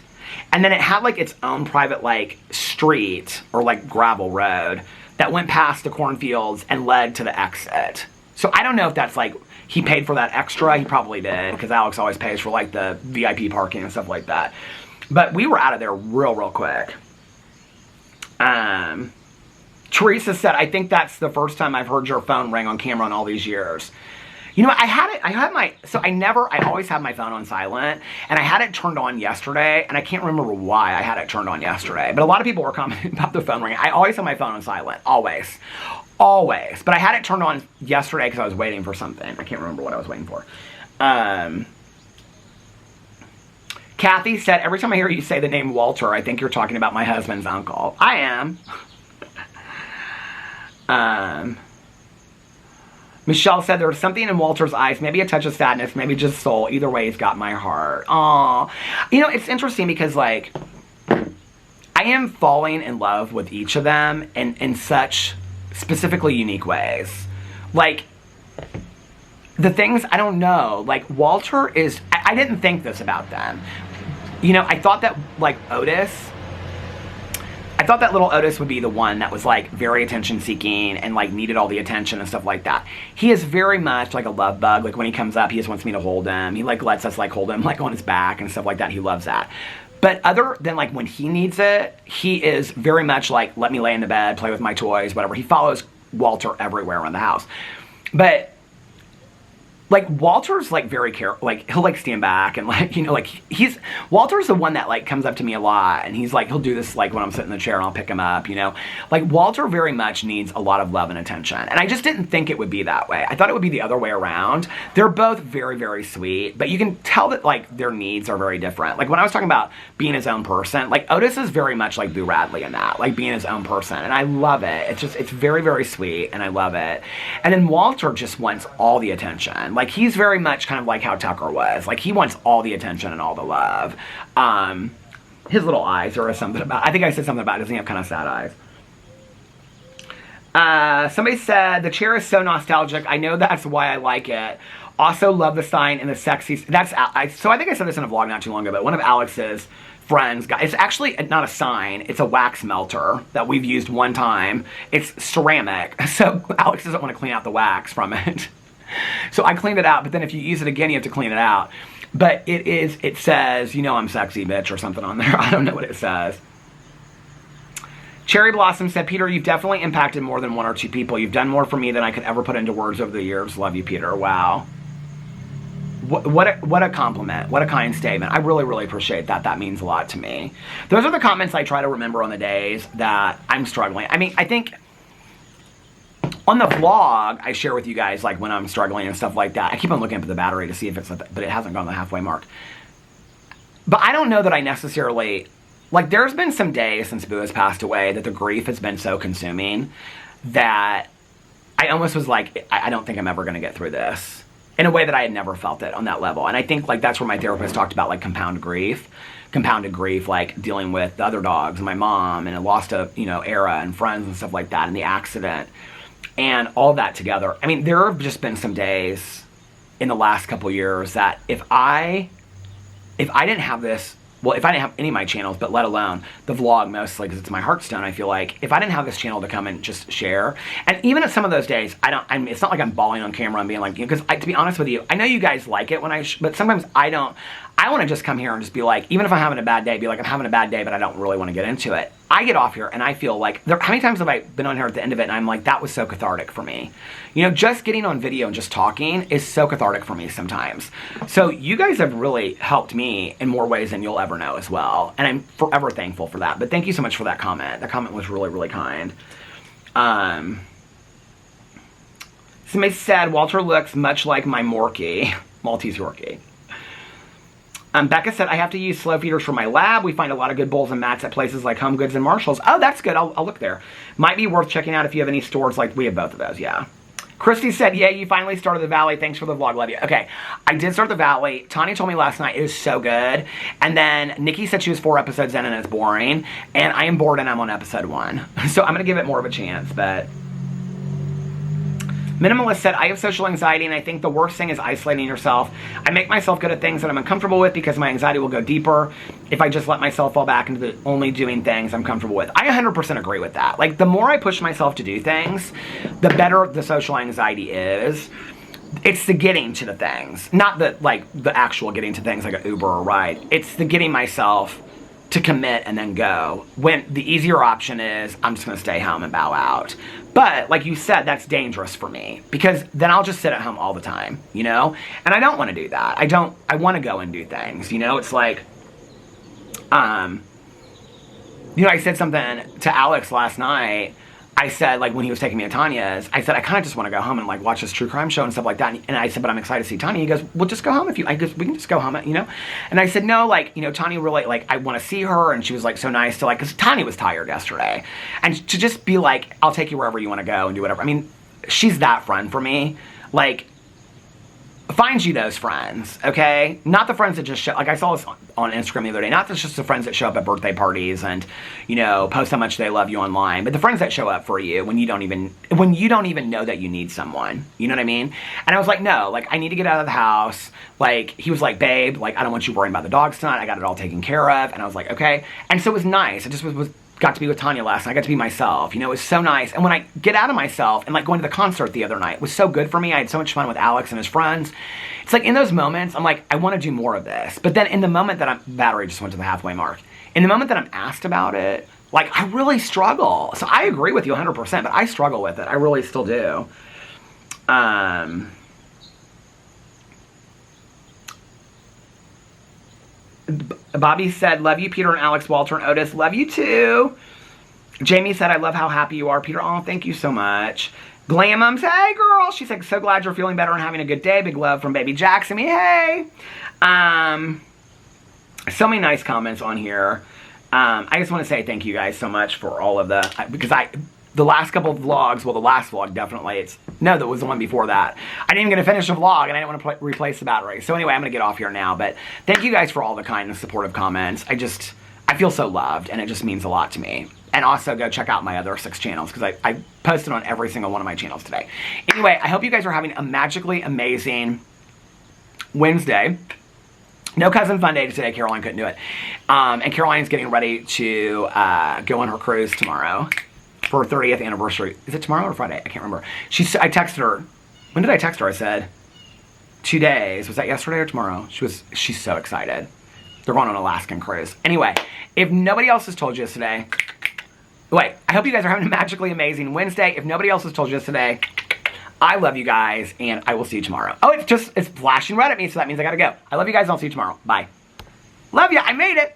And then it had like its own private like street or like gravel road that went past the cornfields and led to the exit. So I don't know if that's like, he paid for that extra. He probably did, because Alex always pays for like the VIP parking and stuff like that. But we were out of there real quick. Teresa said, I think that's the first time I've heard your phone ring on camera in all these years. You know, I always have my phone on silent, and I had it turned on yesterday, and I can't remember why I had it turned on yesterday, but a lot of people were commenting about the phone ringing. I always have my phone on silent, always, but I had it turned on yesterday because I was waiting for something. I can't remember what I was waiting for. Kathy said, every time I hear you say the name Walter, I think you're talking about my husband's uncle. I am. Michelle said, there was something in Walter's eyes, maybe a touch of sadness, maybe just soul. Either way, he's got my heart. Aww. You know, it's interesting because, like, I am falling in love with each of them in such specifically unique ways. Like, the things, I don't know, like, Walter is, I didn't think this about them. You know, I thought that, like, I thought that little Otis would be the one that was, like, very attention-seeking and, like, needed all the attention and stuff like that. He is very much, like, a love bug. Like, when he comes up, he just wants me to hold him. He, like, lets us, like, hold him, like, on his back and stuff like that. He loves that. But other than, like, when he needs it, he is very much, like, let me lay in the bed, play with my toys, whatever. He follows Walter everywhere around the house. But... like, Walter's, like, very careful. Like, he'll, like, stand back and, like, you know, like, Walter's the one that, like, comes up to me a lot. And he's, like, he'll do this, like, when I'm sitting in the chair and I'll pick him up, you know. Like, Walter very much needs a lot of love and attention. And I just didn't think it would be that way. I thought it would be the other way around. They're both very, very sweet. But you can tell that, like, their needs are very different. Like, when I was talking about being his own person, like, Otis is very much like Boo Radley in that. Like, being his own person. And I love it. It's very, very sweet. And I love it. And then Walter just wants all the attention. Like, he's very much kind of like how Tucker was. Like, he wants all the attention and all the love. His little eyes are something about, I think I said something about, doesn't he have kind of sad eyes? Somebody said, the chair is so nostalgic. I know that's why I like it. Also love the sign and the sexy, so I think I said this in a vlog not too long ago, but one of Alex's friends got, it's actually not a sign, it's a wax melter that we've used one time. It's ceramic, so Alex doesn't want to clean out the wax from it. So I cleaned it out, but then if you use it again, you have to clean it out. But it says, you know I'm sexy, bitch, or something on there. I don't know what it says. Cherry Blossom said, Peter, you've definitely impacted more than one or two people. You've done more for me than I could ever put into words over the years. Love you, Peter. Wow. What a compliment. What a kind statement. I really, really appreciate that. That means a lot to me. Those are the comments I try to remember on the days that I'm struggling. I mean, I think... on the vlog, I share with you guys, like, when I'm struggling and stuff like that. I keep on looking up at the battery to see if it's, but it hasn't gone the halfway mark. But I don't know that I necessarily, like, there's been some days since Boo has passed away that the grief has been so consuming that I almost was like, I don't think I'm ever going to get through this. In a way that I had never felt it on that level. And I think, like, that's where my therapist talked about, like, compounded grief, like, dealing with the other dogs and my mom and I lost a, you know, era and friends and stuff like that and the accident. And all that together. I mean, there have just been some days in the last couple years that if I didn't have this well, if I didn't have any of my channels, but let alone the vlog mostly, because it's my heartstone, I feel like if I didn't have this channel to come and just share, and even at some of those days, it's not like I'm bawling on camera and being like, because to be honest with you, I know you guys like it when but sometimes I don't. I want to just come here and just be like, even if I'm having a bad day, be like, I'm having a bad day, but I don't really want to get into it. I get off here and I feel like, how many times have I been on here at the end of it and I'm like, that was so cathartic for me. You know, just getting on video and just talking is so cathartic for me sometimes. So you guys have really helped me in more ways than you'll ever know as well. And I'm forever thankful for that. But thank you so much for that comment. That comment was really, really kind. Somebody said, Walter looks much like my Morkie, Maltese Yorkie. Becca said, I have to use slow feeders for my lab. We find a lot of good bowls and mats at places like Home Goods and Marshalls. Oh, that's good. I'll look there. Might be worth checking out if you have any stores like we have both of those, yeah. Christy said, yeah, you finally started the Valley. Thanks for the vlog. Love you. Okay, I did start the Valley. Tanya told me last night it was so good. And then Nikki said she was 4 episodes in and it's boring. And I am bored and I'm on episode 1. So I'm going to give it more of a chance, but... Minimalist said, I have social anxiety and I think the worst thing is isolating yourself. I make myself good at things that I'm uncomfortable with because my anxiety will go deeper if I just let myself fall back into the only doing things I'm comfortable with. I 100% agree with that. Like, the more I push myself to do things, the better the social anxiety is. It's the getting to the things. Not the actual getting to things like an Uber or a ride. It's the getting myself to commit and then go. When the easier option is, I'm just going to stay home and bow out. But, like you said, that's dangerous for me. Because then I'll just sit at home all the time, you know? And I don't want to do that. I want to go and do things, you know? It's like, you know, I said something to Alex last night. I said, like, when he was taking me to Tanya's, I said, I kind of just want to go home and, like, watch this true crime show and stuff like that. And I said, but I'm excited to see Tanya. He goes, well, just go home if you, I guess we can just go home, you know? And I said, no, like, you know, Tanya really, like, I want to see her. And she was, like, so nice to, like, because Tanya was tired yesterday. And to just be like, I'll take you wherever you want to go and do whatever. I mean, she's that friend for me. Like, find you those friends, okay? Not the friends that just show, like I saw this on Instagram the other day, not just the friends that show up at birthday parties and, you know, post how much they love you online, but the friends that show up for you when you don't even know that you need someone, you know what I mean? And I was like, no, like, I need to get out of the house. Like, he was like, babe, like, I don't want you worrying about the dogs tonight. I got it all taken care of. And I was like, okay. And so it was nice. It just got to be with Tanya last night. I got to be myself. You know, it was so nice. And when I get out of myself, and like going to the concert the other night was so good for me. I had so much fun with Alex and his friends. It's like in those moments, I'm like, I want to do more of this. But then in the moment that battery just went to the halfway mark. In the moment that I'm asked about it, like, I really struggle. So I agree with you 100%, but I struggle with it. I really still do. Bobby said, love you, Peter and Alex, Walter and Otis. Love you too. Jamie said, I love how happy you are, Peter. Oh, thank you so much. Glamums, hey girl. She's like, so glad you're feeling better and having a good day. Big love from baby Jackson. Hey. So many nice comments on here. I just want to say thank you guys so much for all of because the last couple of vlogs, well, the last vlog definitely, that was the one before that. I didn't even get to finish the vlog and I didn't want to replace the battery. So anyway, I'm going to get off here now, but thank you guys for all the kind and supportive comments. I feel so loved and it just means a lot to me. And also go check out my other 6 channels because I posted on every single one of my channels today. Anyway, I hope you guys are having a magically amazing Wednesday. No Cousin Fun Day today. Caroline couldn't do it. And Caroline's getting ready to go on her cruise tomorrow for her 30th anniversary. Is it tomorrow or Friday? I can't remember. I texted her. When did I text her? I said 2 days. Was that yesterday or tomorrow? She's so excited. They're going on an Alaskan cruise. Anyway, if nobody else has told you this today, I hope you guys are having a magically amazing Wednesday. If nobody else has told you this today, I love you guys, and I will see you tomorrow. Oh, it's flashing red at me, so that means I gotta go. I love you guys, and I'll see you tomorrow. Bye. Love you, I made it.